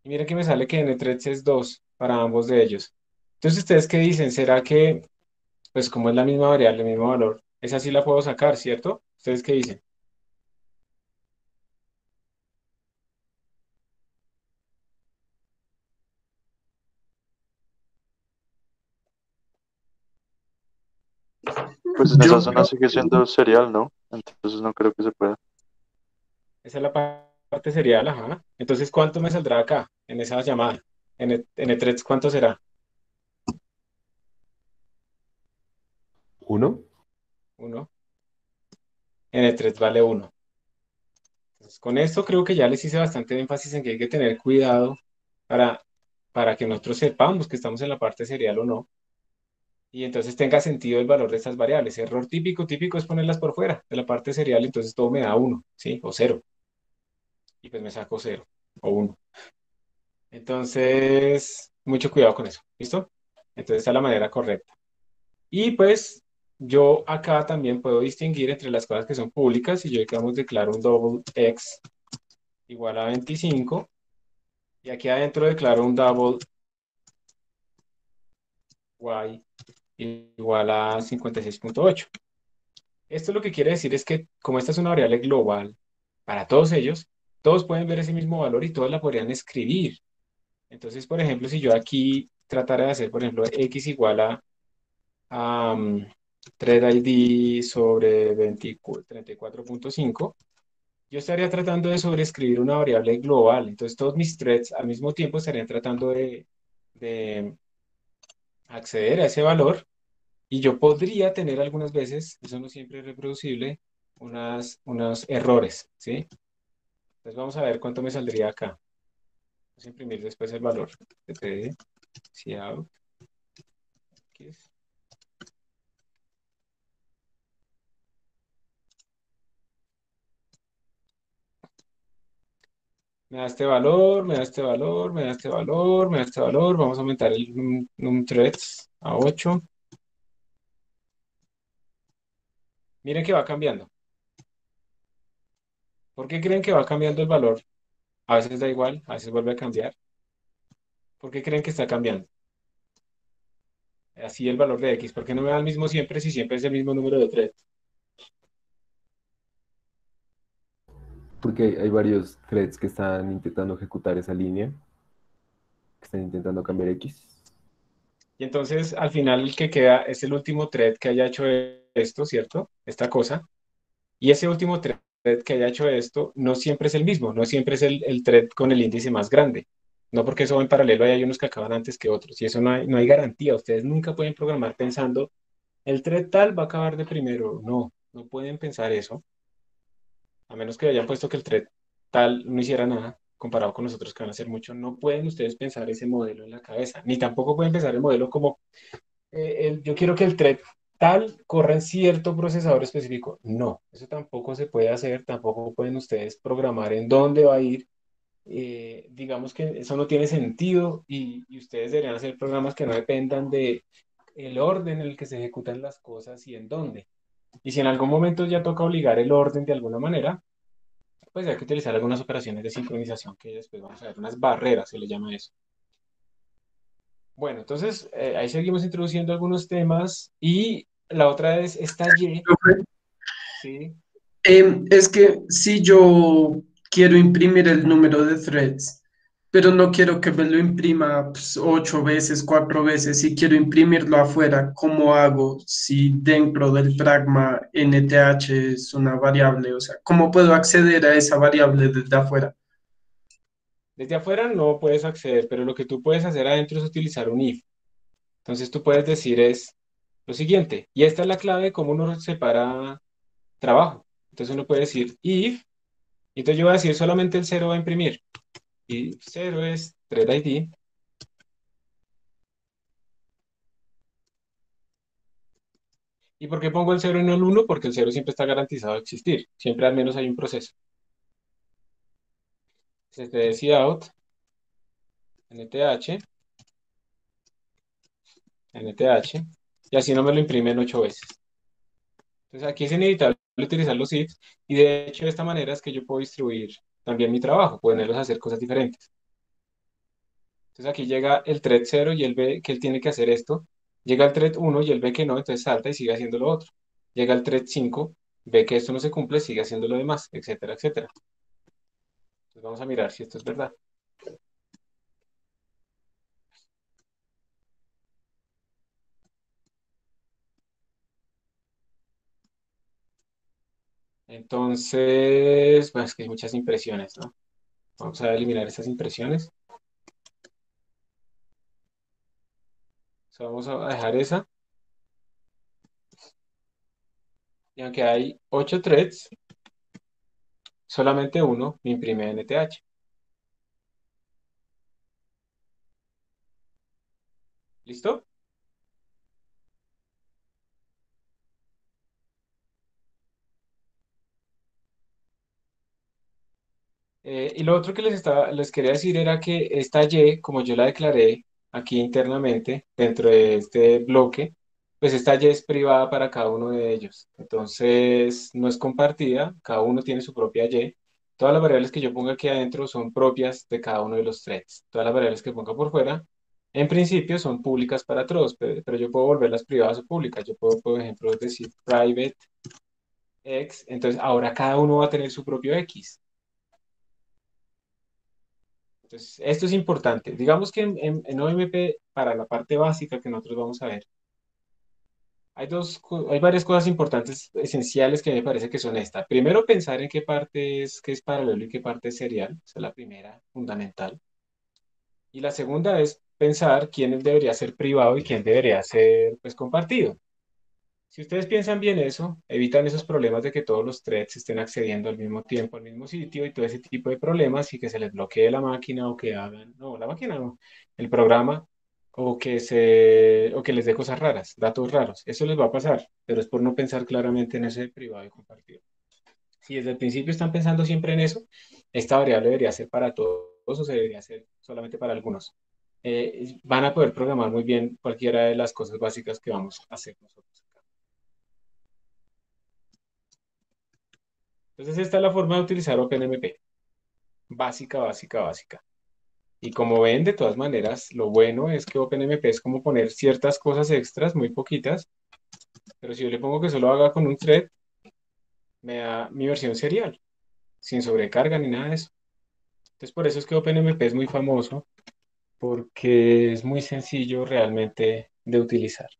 Y miren que me sale que nthreads es 2 para ambos de ellos. Entonces, ¿ustedes qué dicen? ¿Será que, pues como es la misma variable, el mismo valor, esa sí la puedo sacar, ¿cierto? ¿Ustedes qué dicen? Pues en esa Yo zona creo sigue que siendo serial, ¿no? Entonces no creo que se pueda. Esa es la parte serial, ajá. Entonces, ¿cuánto me saldrá acá en esa llamada? Nthreads, ¿cuánto será? 1. 1. Nthreads vale 1. Entonces, con esto creo que ya les hice bastante énfasis en que hay que tener cuidado para, para que nosotros sepamos que estamos en la parte serial o no. Y entonces tenga sentido el valor de estas variables. Error típico es ponerlas por fuera de la parte serial, entonces todo me da 1, ¿sí? O 0. Y pues me saco 0 o 1. Entonces, mucho cuidado con eso. ¿Listo? Entonces, esta es la manera correcta. Y pues, yo acá también puedo distinguir entre las cosas que son públicas. Si yo, digamos, declaro un double x igual a 25, y aquí adentro declaro un double y igual a 56.8. Esto lo que quiere decir es que, como esta es una variable global para todos ellos, todos pueden ver ese mismo valor y todos la podrían escribir. Entonces, por ejemplo, si yo aquí tratara de hacer, por ejemplo, x igual a thread ID sobre 34.5, yo estaría tratando de sobreescribir una variable global. Entonces, todos mis threads al mismo tiempo estarían tratando de acceder a ese valor. Y yo podría tener algunas veces, eso no siempre es reproducible, unos errores, ¿sí? Entonces vamos a ver cuánto me saldría acá. Vamos a imprimir después el valor. cp cout x. Me da este valor, me da este valor, me da este valor, me da este valor. Vamos a aumentar el threads a 8. Miren que va cambiando. ¿Por qué creen que va cambiando el valor? A veces da igual, a veces vuelve a cambiar. ¿Por qué creen que está cambiando? Así el valor de x. ¿Por qué no me da el mismo siempre si siempre es el mismo número de threads? Porque hay varios threads que están intentando ejecutar esa línea, que están intentando cambiar X. Y entonces al final el que queda es el último thread que haya hecho esto, ¿cierto? Esta cosa. Y ese último thread que haya hecho esto no siempre es el mismo, no siempre es el thread con el índice más grande. No porque eso va en paralelo, hay unos que acaban antes que otros. Y eso no hay garantía. Ustedes nunca pueden programar pensando, el thread tal va a acabar de primero. No, no pueden pensar eso. A menos que hayan puesto que el thread tal no hiciera nada comparado con nosotros que van a hacer mucho. No pueden ustedes pensar ese modelo en la cabeza. Ni tampoco pueden pensar el modelo como yo quiero que el thread tal corra en cierto procesador específico. No, eso tampoco se puede hacer, tampoco pueden ustedes programar en dónde va a ir. Digamos que eso no tiene sentido y ustedes deberían hacer programas que no dependan de el orden en el que se ejecutan las cosas y en dónde. Y si en algún momento ya toca obligar el orden de alguna manera, pues hay que utilizar algunas operaciones de sincronización que después vamos a ver, unas barreras se le llama eso. Bueno, entonces ahí seguimos introduciendo algunos temas y la otra es esta Y, profe, ¿sí? es que si yo quiero imprimir el número de threads, pero no quiero que me lo imprima pues, 8 veces, 4 veces, si quiero imprimirlo afuera, ¿cómo hago si dentro del pragma NTH es una variable? O sea, ¿cómo puedo acceder a esa variable desde afuera? Desde afuera no puedes acceder, pero lo que tú puedes hacer adentro es utilizar un if. Entonces tú puedes decir es lo siguiente, y esta es la clave de cómo uno separa trabajo. Entonces uno puede decir if, y entonces yo voy a decir solamente el cero va a imprimir, y cero es thread ID. ¿Y por qué pongo el cero y no el uno? Porque el cero siempre está garantizado de existir, siempre al menos hay un proceso. stdout, nth, nth, y así no me lo imprimen 8 veces. Entonces aquí es inevitable utilizar los ifs, y de hecho de esta manera es que yo puedo distribuir también mi trabajo, ponerlos a hacer cosas diferentes. Entonces aquí llega el thread 0 y él ve que él tiene que hacer esto. Llega el thread 1 y él ve que no, entonces salta y sigue haciendo lo otro. Llega el thread 5, ve que esto no se cumple, sigue haciendo lo demás, etcétera, etcétera. Entonces vamos a mirar si esto es verdad. Entonces, bueno, es que hay muchas impresiones, ¿no? Vamos a eliminar estas impresiones. Vamos a dejar esa. Y aunque hay 8 threads, solamente uno me imprime NTH. ¿Listo? Y lo otro que les quería decir era que esta Y, como yo la declaré aquí internamente, dentro de este bloque, pues esta Y es privada para cada uno de ellos. Entonces, no es compartida, cada uno tiene su propia Y. Todas las variables que yo ponga aquí adentro son propias de cada uno de los threads. Todas las variables que ponga por fuera, en principio, son públicas para todos, pero yo puedo volverlas privadas o públicas. Yo puedo, por ejemplo, decir private X, entonces ahora cada uno va a tener su propio X. Entonces, esto es importante. Digamos que en OMP, para la parte básica que nosotros vamos a ver, hay varias cosas importantes, esenciales, que me parece que son estas. Primero, pensar en qué es paralelo y qué parte es serial. Esa es la primera, fundamental. Y la segunda es pensar quién debería ser privado y quién debería ser, pues, compartido. Si ustedes piensan bien eso, evitan esos problemas de que todos los threads estén accediendo al mismo tiempo al mismo sitio y todo ese tipo de problemas, y que se les bloquee la máquina, o que hagan, no, la máquina no, el programa, o que les dé cosas raras, datos raros. Eso les va a pasar, pero es por no pensar claramente en ese privado y compartido. Si desde el principio están pensando siempre en eso, esta variable debería ser para todos o se debería ser solamente para algunos. Van a poder programar muy bien cualquiera de las cosas básicas que vamos a hacer nosotros. Entonces, esta es la forma de utilizar OpenMP. Básica, básica, básica. Y como ven, de todas maneras, lo bueno es que OpenMP es como poner ciertas cosas extras, muy poquitas, pero si yo le pongo que solo haga con un thread, me da mi versión serial, sin sobrecarga ni nada de eso. Entonces, por eso es que OpenMP es muy famoso, porque es muy sencillo realmente de utilizar.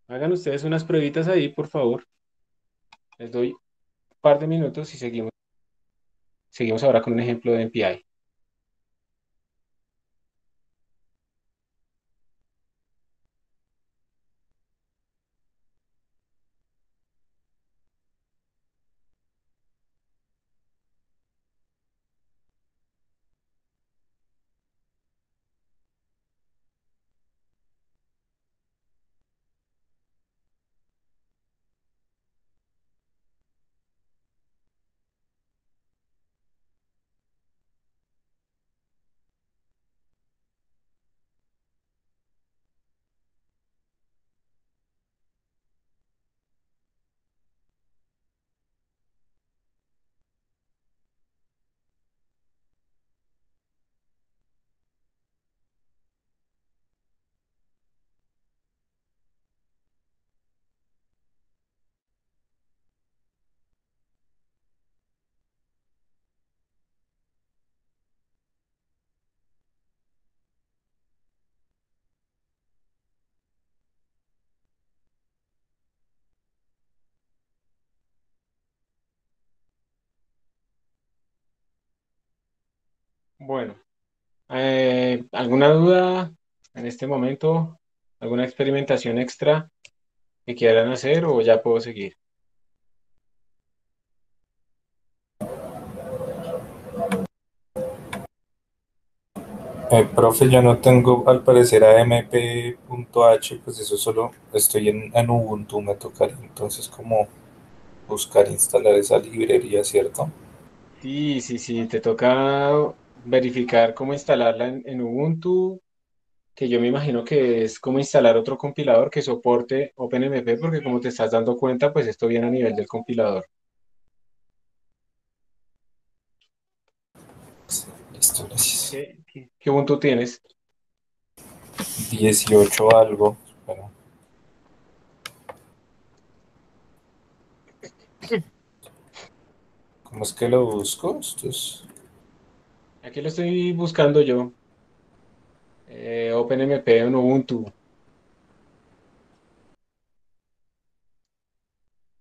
Hagan ustedes unas pruebitas ahí, por favor. Les doy un par de minutos y seguimos ahora con un ejemplo de MPI. Bueno. ¿Alguna duda en este momento? ¿Alguna experimentación extra que quieran hacer, o ya puedo seguir? Profe, yo no tengo al parecer AMP.h, pues eso solo estoy en Ubuntu, me tocaría entonces como buscar instalar esa librería, ¿cierto? Sí, sí, sí, te toca verificar cómo instalarla en Ubuntu, que yo me imagino que es como instalar otro compilador que soporte OpenMP, porque como te estás dando cuenta, pues esto viene a nivel del compilador. Listo, gracias. ¿Qué Ubuntu tienes? 18 algo. Bueno, ¿cómo es que lo busco? Esto es... Aquí lo estoy buscando yo. OpenMP en Ubuntu.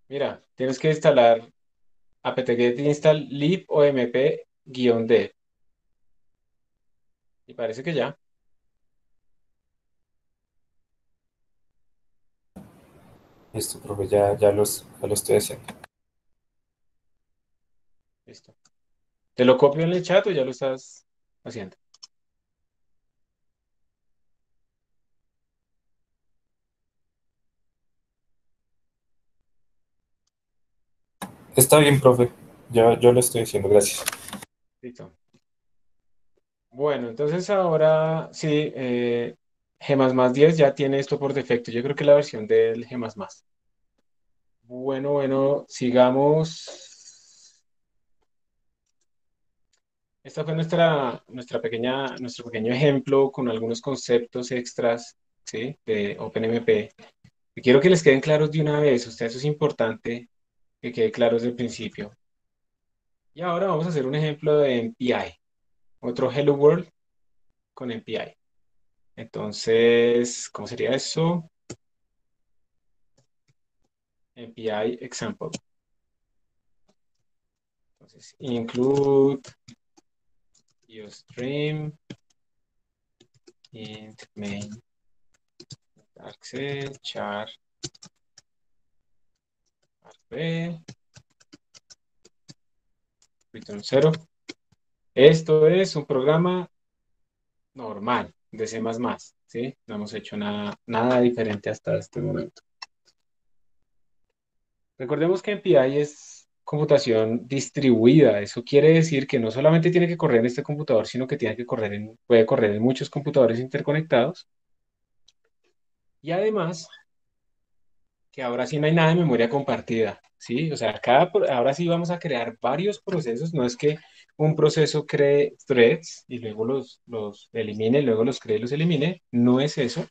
Mira, tienes que instalar apt-get install libomp-dev. Y parece que ya. Listo, profe, ya lo estoy haciendo. Listo. ¿Te lo copio en el chat o ya lo estás haciendo? Está bien, profe. Yo lo estoy haciendo, gracias. Listo. Bueno, entonces ahora sí, G++ 10 ya tiene esto por defecto. Yo creo que la versión del G++. Bueno, bueno, sigamos. Esta fue nuestro pequeño ejemplo con algunos conceptos extras, ¿sí? De OpenMP. Y quiero que les queden claros de una vez. Eso es importante que quede claro desde el principio. Y ahora vamos a hacer un ejemplo de MPI. Otro Hello World con MPI. Entonces, ¿cómo sería eso? MPI example. Entonces, include UStream int main access char array return 0. Esto es un programa normal de C++, ¿sí? No hemos hecho nada diferente hasta este momento. Recordemos que MPI es computación distribuida. Eso quiere decir que no solamente tiene que correr en este computador, sino que puede correr en muchos computadores interconectados. Y además, que ahora sí no hay nada de memoria compartida, ¿sí? O sea, ahora sí vamos a crear varios procesos. No es que un proceso cree threads y luego los elimine, luego los cree y los elimine. No es eso.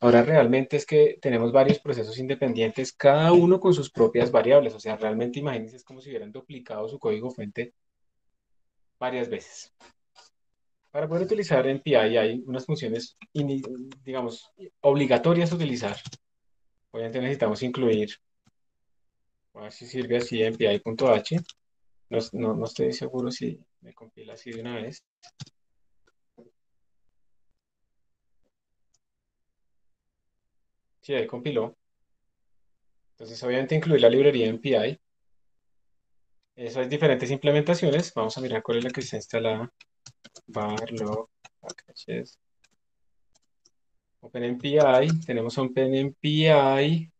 Ahora realmente es que tenemos varios procesos independientes, cada uno con sus propias variables. O sea, realmente imagínense, es como si hubieran duplicado su código fuente varias veces. Para poder utilizar MPI hay unas funciones, digamos, obligatorias a utilizar. Obviamente necesitamos incluir, a ver si sirve así MPI.h. No estoy seguro si me compila así de una vez. Sí, ahí compiló. Entonces, obviamente incluir la librería MPI. Eso hay diferentes implementaciones. Vamos a mirar cuál es la que está instalada. Var, log, packages. OpenMPI. Tenemos OpenMPI,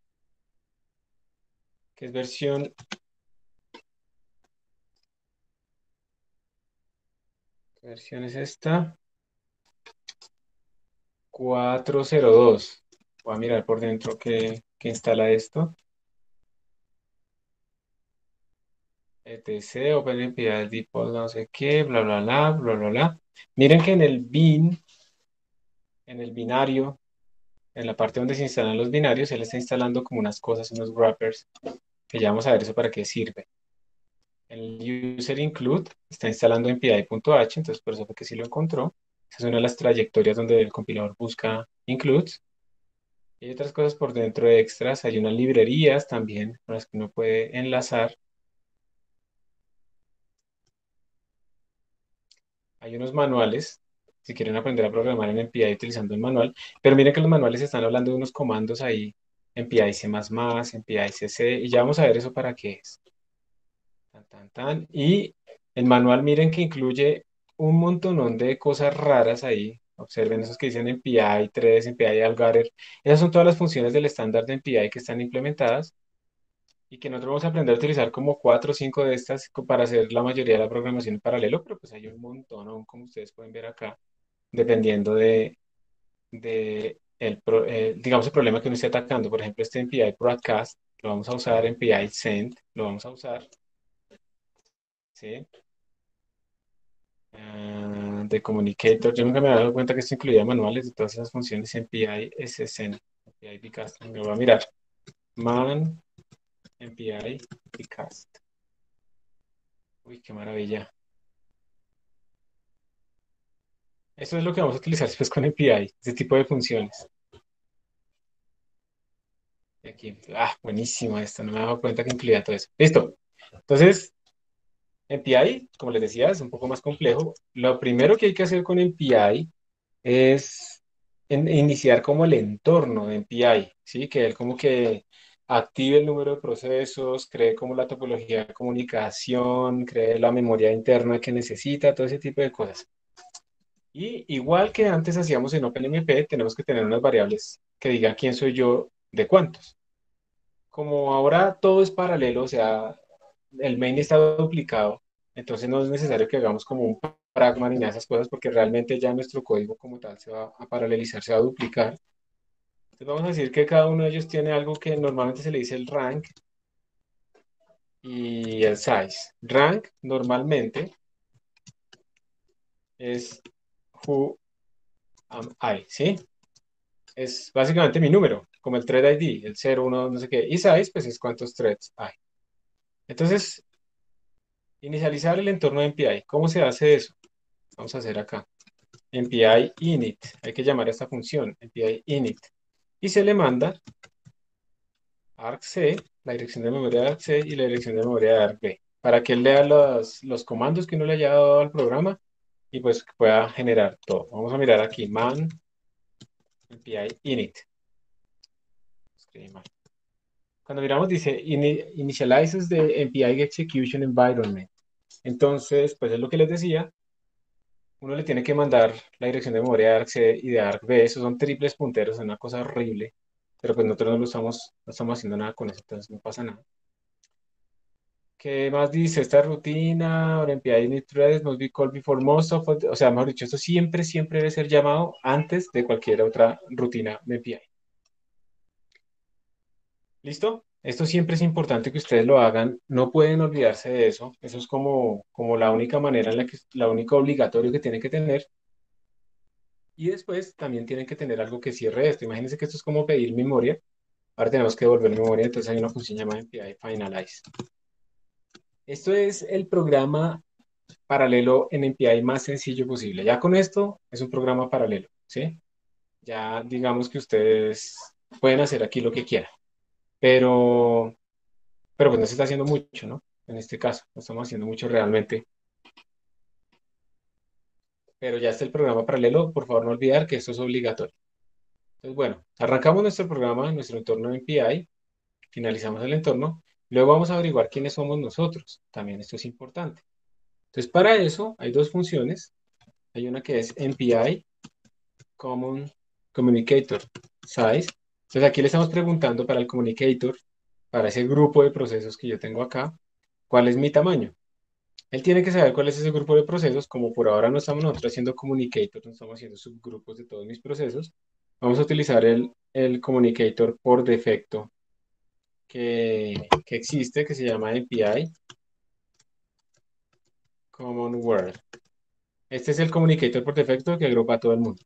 que es versión. ¿Qué versión es esta? 402. Voy a mirar por dentro que instala esto. etc, OpenMPI, default, no sé qué, bla, bla, bla, bla, bla, bla. Miren que en el binario, en la parte donde se instalan los binarios, él está instalando como unas cosas, unos wrappers, que ya vamos a ver eso para qué sirve. El user include está instalando en PI.h, entonces por eso fue que sí lo encontró. Esa es una de las trayectorias donde el compilador busca includes. Y hay otras cosas por dentro de extras. Hay unas librerías también con las que uno puede enlazar. Hay unos manuales, si quieren aprender a programar en MPI utilizando el manual. Pero miren que los manuales están hablando de unos comandos ahí. MPI C++, MPI CC. Y ya vamos a ver eso para qué es. Tan, tan, tan. Y el manual, miren que incluye un montonón de cosas raras ahí. Observen esos que dicen MPI 3, MPI Algarer. Esas son todas las funciones del estándar de MPI que están implementadas. y que nosotros vamos a aprender a utilizar como cuatro o cinco de estas para hacer la mayoría de la programación en paralelo, pero pues hay un montón aún, como ustedes pueden ver acá, dependiendo digamos, el problema que uno esté atacando. Por ejemplo, este MPI Broadcast, lo vamos a usar, MPI Send, lo vamos a usar, ¿sí? De Communicator, yo nunca me había dado cuenta que esto incluía manuales de todas esas funciones MPI SSN, MPI Bcast. Me voy a mirar. Man, MPI Bcast. Uy, qué maravilla. Esto es lo que vamos a utilizar después con MPI, este tipo de funciones. Y aquí, buenísima esta, no me he dado cuenta que incluía todo eso. Listo. Entonces, MPI, como les decía, es un poco más complejo. Lo primero que hay que hacer con MPI es iniciar como el entorno de MPI, ¿sí? Que él como que active el número de procesos, cree como la topología de comunicación, cree la memoria interna que necesita, todo ese tipo de cosas. Y igual que antes hacíamos en OpenMP, tenemos que tener unas variables que digan quién soy yo de cuántos. Como ahora todo es paralelo, o sea, el main está duplicado, entonces no es necesario que hagamos como un pragma ni nada de esas cosas, porque realmente ya nuestro código como tal se va a paralelizar, se va a duplicar. Entonces vamos a decir que cada uno de ellos tiene algo que normalmente se le dice el rank y el size. Rank normalmente es who am I, ¿sí? Es básicamente mi número, como el thread ID, el 0, 1, no sé qué. Y size, pues es cuántos threads hay. Entonces, inicializar el entorno de MPI. ¿Cómo se hace eso? Vamos a hacer acá. MPI init. Hay que llamar a esta función, MPI init. Y se le manda argc, la dirección de memoria de argc y la dirección de memoria de argv, para que él lea los comandos que uno le haya dado al programa y pues pueda generar todo. Vamos a mirar aquí, man MPI init. Escribí mal. Cuando miramos dice initializes the MPI execution environment. Entonces, pues es lo que les decía, uno le tiene que mandar la dirección de memoria de argc y de argv, esos son triples punteros, es una cosa horrible, pero pues nosotros no estamos haciendo nada con eso, entonces no pasa nada. ¿Qué más dice esta rutina? MPI init threads must be called before most of, o sea, mejor dicho, esto siempre, siempre debe ser llamado antes de cualquier otra rutina de MPI. ¿Listo? Esto siempre es importante que ustedes lo hagan, no pueden olvidarse de eso, eso es como la única manera en la única obligatorio que tienen que tener. Y después también tienen que tener algo que cierre esto. Imagínense que esto es como pedir memoria. Ahora tenemos que devolver memoria, entonces hay una función llamada MPI finalize. Esto es el programa paralelo en MPI más sencillo posible. Ya con esto es un programa paralelo, ¿sí? Ya digamos que ustedes pueden hacer aquí lo que quieran, pero, pero pues no se está haciendo mucho, ¿no? En este caso, no estamos haciendo mucho realmente. Pero ya está el programa paralelo, por favor no olvidar que esto es obligatorio. Entonces, bueno, arrancamos nuestro programa, nuestro entorno MPI, finalizamos el entorno, luego vamos a averiguar quiénes somos nosotros. También esto es importante. Entonces, para eso hay dos funciones. Hay una que es MPI Common Communicator Size. Entonces, aquí le estamos preguntando para el communicator, para ese grupo de procesos que yo tengo acá, cuál es mi tamaño. Él tiene que saber cuál es ese grupo de procesos. Como por ahora no estamos nosotros haciendo communicator, no estamos haciendo subgrupos de todos mis procesos, vamos a utilizar el communicator por defecto que existe, que se llama API Common Word. Este es el communicator por defecto que agrupa a todo el mundo.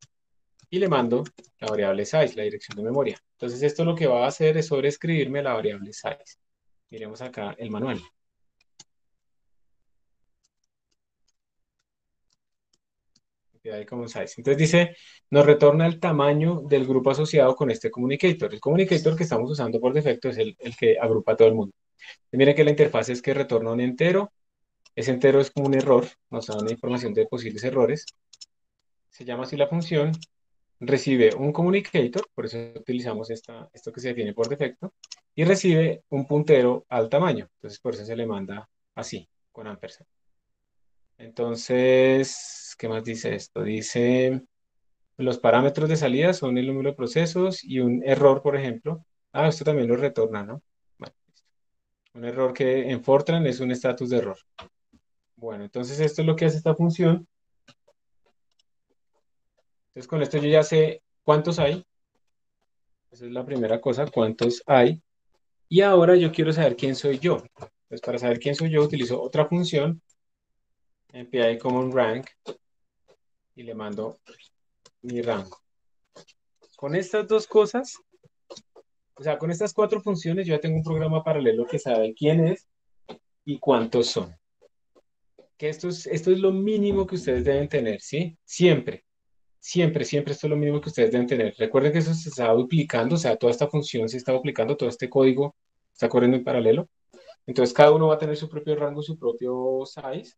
Y le mando la variable size, la dirección de memoria. Entonces esto lo que va a hacer es sobreescribirme la variable size. Miremos acá el manual. API Common Size. Entonces dice, nos retorna el tamaño del grupo asociado con este communicator. El communicator que estamos usando por defecto es el que agrupa a todo el mundo. Y miren que la interfaz es que retorna un entero. Ese entero es como un error, nos da una información de posibles errores. Se llama así la función, recibe un communicator, por eso utilizamos esto que se define por defecto, y recibe un puntero al tamaño. Entonces por eso se le manda así, con ampersand. Entonces, ¿qué más dice esto? Dice, los parámetros de salida son el número de procesos y un error, por ejemplo. Esto también lo retorna, ¿no? Bueno, listo. Un error que en Fortran es un estatus de error. Bueno, entonces esto es lo que hace esta función. Entonces con esto yo ya sé cuántos hay. Esa es la primera cosa, cuántos hay. Y ahora yo quiero saber quién soy yo. Entonces para saber quién soy yo utilizo otra función, MPI common rank, y le mando mi rango. Con estas dos cosas, o sea, con estas cuatro funciones, yo ya tengo un programa paralelo que sabe quién es y cuántos son. Que esto es lo mínimo que ustedes deben tener, ¿sí? Siempre, siempre, siempre esto es lo mínimo que ustedes deben tener. Recuerden que eso se está duplicando, o sea, toda esta función se está duplicando, todo este código está corriendo en paralelo. Entonces, cada uno va a tener su propio rango, su propio size,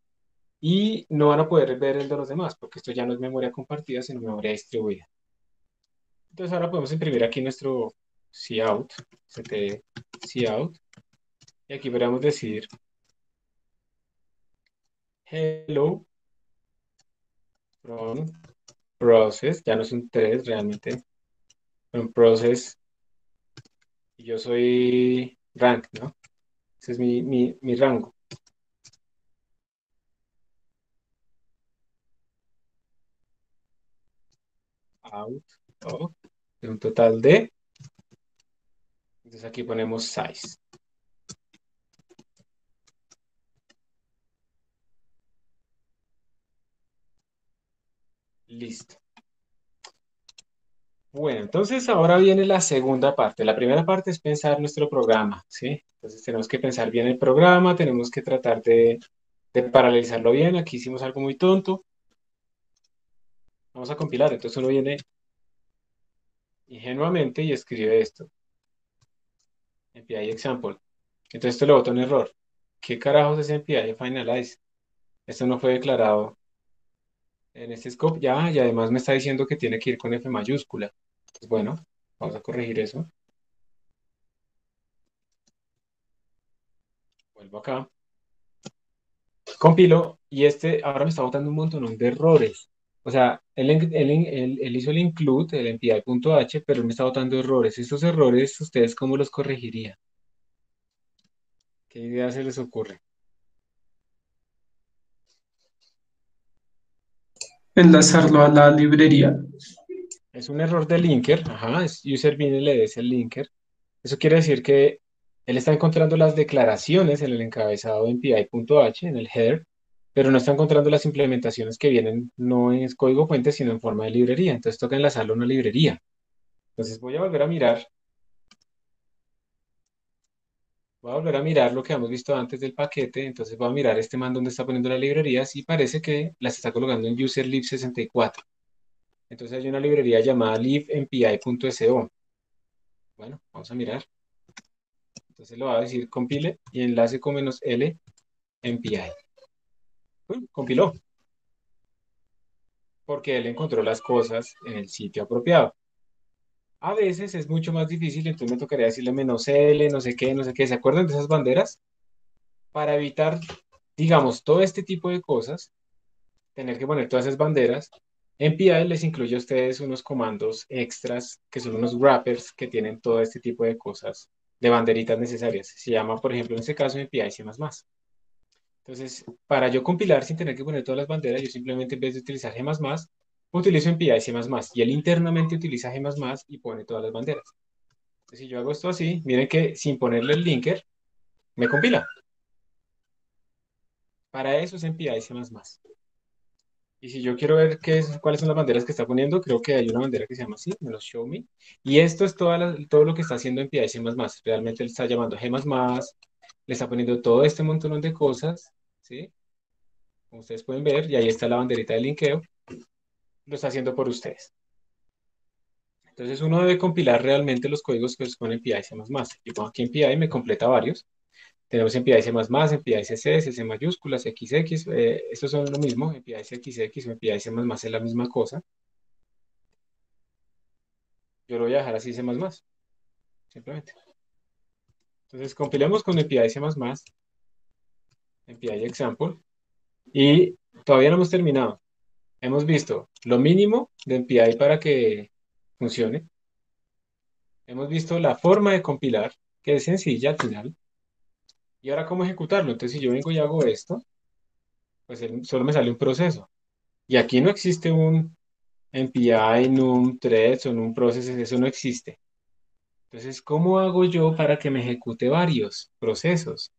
y no van a poder ver el de los demás, porque esto ya no es memoria compartida, sino memoria distribuida. Entonces, ahora podemos imprimir aquí nuestro cout, ct cout, y aquí podríamos decir hello from process, ya no es un 3 realmente, from process, y yo soy rank, ¿no? Ese es mi rango. Out of, de un total de, entonces aquí ponemos size. Listo. Bueno, entonces ahora viene la segunda parte. La primera parte es pensar nuestro programa, ¿sí? Entonces tenemos que pensar bien el programa, tenemos que tratar de paralelizarlo bien. Aquí hicimos algo muy tonto. Vamos a compilar. Entonces uno viene ingenuamente y escribe esto. MPI example. Entonces esto le bota un error. ¿Qué carajos es MPI finalize? Esto no fue declarado en este scope. Ya, y además me está diciendo que tiene que ir con F mayúscula. Pues bueno, vamos a corregir eso. Vuelvo acá. Compilo y este ahora me está botando un montón de errores. O sea, él hizo el include, el MPI.h, pero él me está botando errores. Estos errores, ¿ustedes cómo los corregirían? ¿Qué idea se les ocurre? Enlazarlo a la librería. Es un error de linker, ajá, es user bin LD, es el linker. Eso quiere decir que él está encontrando las declaraciones en el encabezado de MPI.h, en el header, pero no está encontrando las implementaciones que vienen no en código fuente, sino en forma de librería. Entonces toca enlazarlo a una librería. Entonces voy a volver a mirar lo que hemos visto antes del paquete. Entonces voy a mirar este man donde está poniendo las librerías y parece que las está colocando en userlib64. Entonces hay una librería llamada libmpi.so. Bueno, vamos a mirar. Entonces lo va a decir compile y enlace con -l mpi. Uy, compiló, porque él encontró las cosas en el sitio apropiado. A veces es mucho más difícil, entonces me tocaría decirle -l, no sé qué, no sé qué. ¿Se acuerdan de esas banderas? Para evitar, digamos, todo este tipo de cosas, tener que poner todas esas banderas, MPI les incluye a ustedes unos comandos extras que son unos wrappers que tienen todo este tipo de cosas, de banderitas necesarias. Se llama, por ejemplo, en este caso, MPI C++. Entonces, para yo compilar sin tener que poner todas las banderas, yo simplemente en vez de utilizar G++, utilizo MPI C++ y él internamente utiliza G++ y pone todas las banderas. Entonces, si yo hago esto así, miren que sin ponerle el linker, me compila. Para eso es MPI C++. Y si yo quiero ver cuáles son las banderas que está poniendo, creo que hay una bandera que se llama así, menos show me. Y esto es todo lo que está haciendo en PI++. Realmente él está llamando G++, le está poniendo todo este montón de cosas, ¿sí? Como ustedes pueden ver, y ahí está la banderita de linkeo. Lo está haciendo por ustedes. Entonces uno debe compilar realmente los códigos que se ponen en PI++. Yo pongo aquí en PI, me completa varios. Tenemos en PI C++, en PI CC, CC mayúsculas, XX, estos son lo mismo, en PI XX o en PI C++ es la misma cosa. Yo lo voy a dejar así C++, simplemente. Entonces compilemos con MPI C++, MPI example, y todavía no hemos terminado. Hemos visto lo mínimo de MPI para que funcione. Hemos visto la forma de compilar, que es sencilla al final. ¿Y ahora cómo ejecutarlo? Entonces, si yo vengo y hago esto, pues solo me sale un proceso. Y aquí no existe un MPI, num threads o num processes, eso no existe. Entonces, ¿cómo hago yo para que me ejecute varios procesos?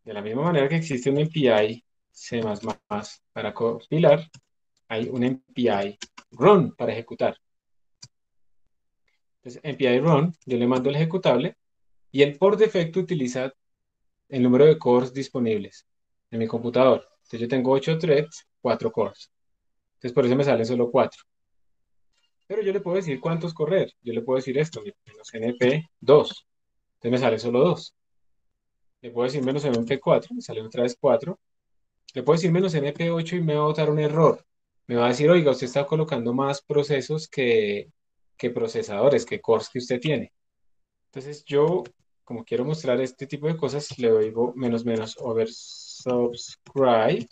De la misma manera que existe un MPI C++ para compilar, hay un MPI run para ejecutar. Entonces, MPI run, yo le mando el ejecutable y él por defecto utiliza el número de cores disponibles en mi computador. Entonces, yo tengo 8 threads, 4 cores. Entonces, por eso me salen solo 4. Pero yo le puedo decir cuántos correr. Yo le puedo decir esto, menos NP 2. Entonces me sale solo 2. Le puedo decir menos NP 4, me sale otra vez 4. Le puedo decir menos NP 8 y me va a botar un error. Me va a decir, oiga, usted está colocando más procesos que procesadores, que cores que usted tiene. Entonces yo, como quiero mostrar este tipo de cosas, le doy menos menos over subscribe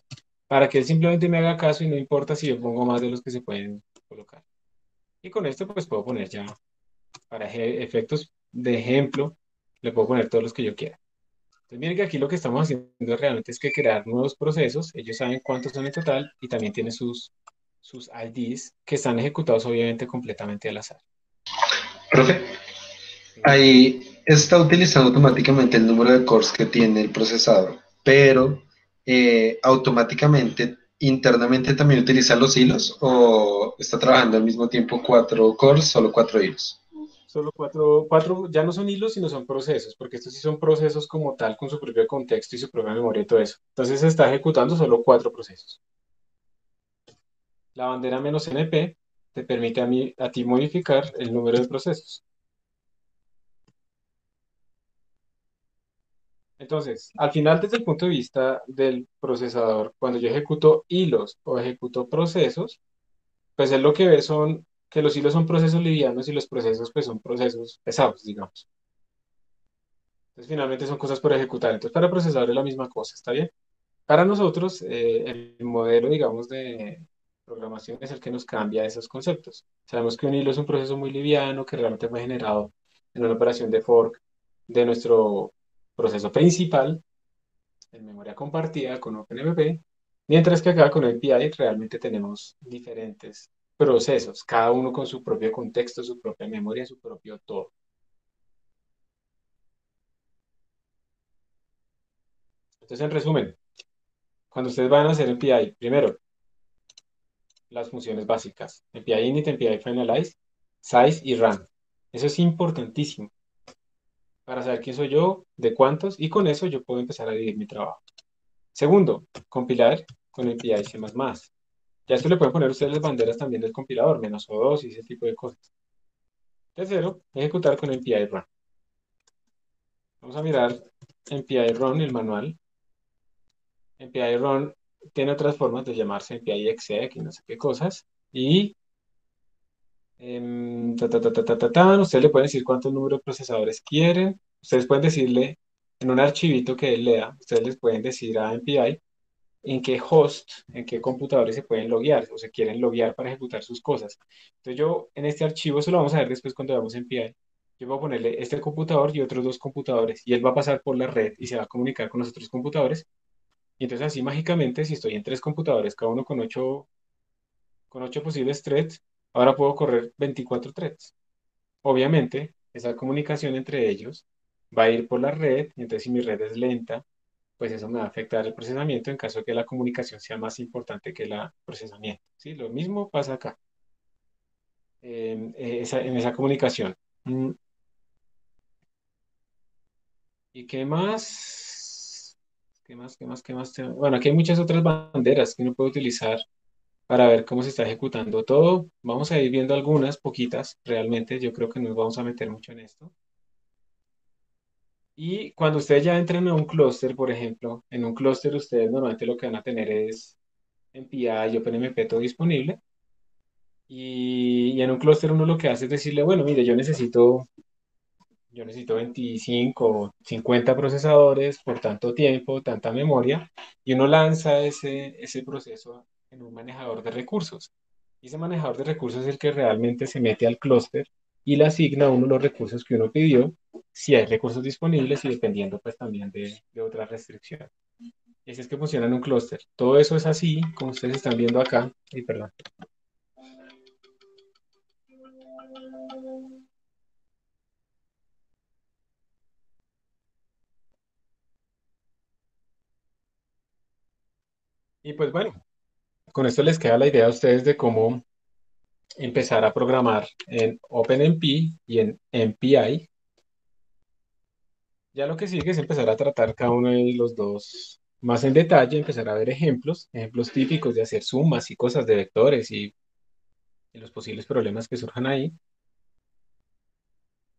para que él simplemente me haga caso y no importa si yo pongo más de los que se pueden colocar. Y con esto pues puedo poner ya, para efectos de ejemplo, le puedo poner todos los que yo quiera. Entonces miren que aquí lo que estamos haciendo realmente es que crear nuevos procesos. Ellos saben cuántos son en total y también tienen sus IDs que están ejecutados obviamente completamente al azar. Profe, Sí. ahí está utilizando automáticamente el número de cores que tiene el procesador, pero automáticamente, internamente también utiliza los hilos o está trabajando al mismo tiempo 4 cores, solo 4 hilos. Solo cuatro, ya no son hilos, sino son procesos, porque estos sí son procesos como tal, con su propio contexto y su propia memoria y todo eso. Entonces se está ejecutando solo 4 procesos. La bandera "-np" te permite a ti modificar el número de procesos. Entonces, al final, desde el punto de vista del procesador, cuando yo ejecuto hilos o ejecuto procesos, pues él lo que ve son que los hilos son procesos livianos y los procesos pues son procesos pesados, digamos. Entonces, finalmente son cosas por ejecutar. Entonces, para el procesador es la misma cosa, ¿está bien? Para nosotros, el modelo, digamos, de programación es el que nos cambia esos conceptos. Sabemos que un hilo es un proceso muy liviano que realmente fue generado en una operación de fork de nuestro proceso principal en memoria compartida con OpenMP, mientras que acá con API realmente tenemos diferentes procesos, cada uno con su propio contexto, su propia memoria, su propio todo. Entonces, en resumen, cuando ustedes van a hacer API, primero, las funciones básicas, API init, API finalize, size y run. Eso es importantísimo para saber quién soy yo, de cuántos, y con eso yo puedo empezar a dividir mi trabajo. Segundo, compilar con API C++. Ya esto le pueden poner ustedes las banderas también del compilador, menos O2 y ese tipo de cosas. Tercero, ejecutar con MPI run. Vamos a mirar MPI run, el manual. MPI run tiene otras formas de llamarse MPI exec y no sé qué cosas. Y ustedes le pueden decir cuántos números de procesadores quieren. Ustedes pueden decirle en un archivito que él lea, ustedes les pueden decir a MPI en qué host, en qué computadores se pueden loguear o se quieren loguear para ejecutar sus cosas. Entonces yo en este archivo, eso lo vamos a ver después cuando veamos en PI, yo voy a ponerle este computador y otros 2 computadores y él va a pasar por la red y se va a comunicar con los otros computadores. Y entonces así mágicamente, si estoy en 3 computadores, cada uno con ocho posibles threads, ahora puedo correr 24 threads. Obviamente, esa comunicación entre ellos va a ir por la red, y entonces si mi red es lenta, pues eso me va a afectar el procesamiento en caso de que la comunicación sea más importante que el procesamiento. ¿Sí? Lo mismo pasa acá, en esa comunicación. Mm, ¿Y qué más? ¿Qué más? ¿Qué más? ¿Qué más? Bueno, aquí hay muchas otras banderas que uno puede utilizar para ver cómo se está ejecutando todo. Vamos a ir viendo algunas, poquitas, realmente. Yo creo que nos vamos a meter mucho en esto. Y cuando ustedes ya entran a un clúster, por ejemplo, en un clúster ustedes normalmente lo que van a tener es MPI y OpenMP todo disponible. Y en un clúster uno lo que hace es decirle, bueno, mire, yo necesito 25 o 50 procesadores por tanto tiempo, tanta memoria, y uno lanza ese proceso en un manejador de recursos. Y ese manejador de recursos es el que realmente se mete al clúster y le asigna a uno los recursos que uno pidió, si hay recursos disponibles y dependiendo pues también de otras restricciones. Y así es que funciona en un clúster. Todo eso es así, como ustedes están viendo acá. Y perdón. Y pues bueno, con esto les queda la idea a ustedes de cómo empezar a programar en OpenMP y en MPI. Ya lo que sigue es empezar a tratar cada uno de los dos más en detalle, empezar a ver ejemplos típicos de hacer sumas y cosas de vectores y los posibles problemas que surjan ahí.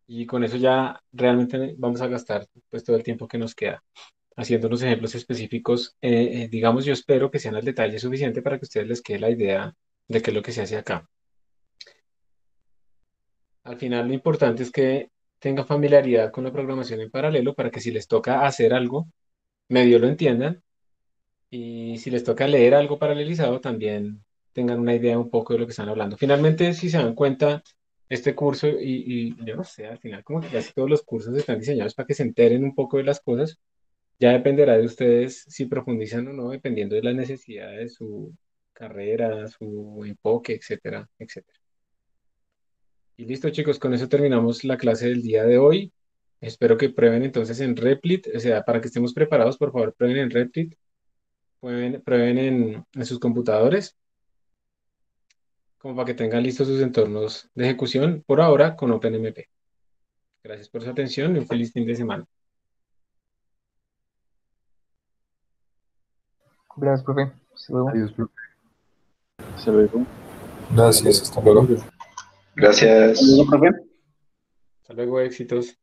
Y con eso ya realmente vamos a gastar pues todo el tiempo que nos queda haciendo unos ejemplos específicos. Digamos, yo espero que sean al detalle suficiente para que a ustedes les quede la idea de qué es lo que se hace acá. Al final lo importante es que tengan familiaridad con la programación en paralelo para que si les toca hacer algo, medio lo entiendan y si les toca leer algo paralelizado, también tengan una idea un poco de lo que están hablando. Finalmente, si se dan cuenta, este curso y yo no sé, al final como que casi todos los cursos están diseñados para que se enteren un poco de las cosas. Ya dependerá de ustedes si profundizan o no, dependiendo de las necesidades de su carrera, su enfoque, etcétera, etcétera. Y listo, chicos, con eso terminamos la clase del día de hoy. Espero que prueben entonces en Replit, o sea, para que estemos preparados, por favor, prueben en Replit, prueben en sus computadores, como para que tengan listos sus entornos de ejecución, por ahora con OpenMP. Gracias por su atención y un feliz fin de semana. Gracias, profe. Hasta luego. Adiós, profe. Hasta luego. Gracias, hasta luego. Gracias. Luego, profe. Hasta luego, éxitos.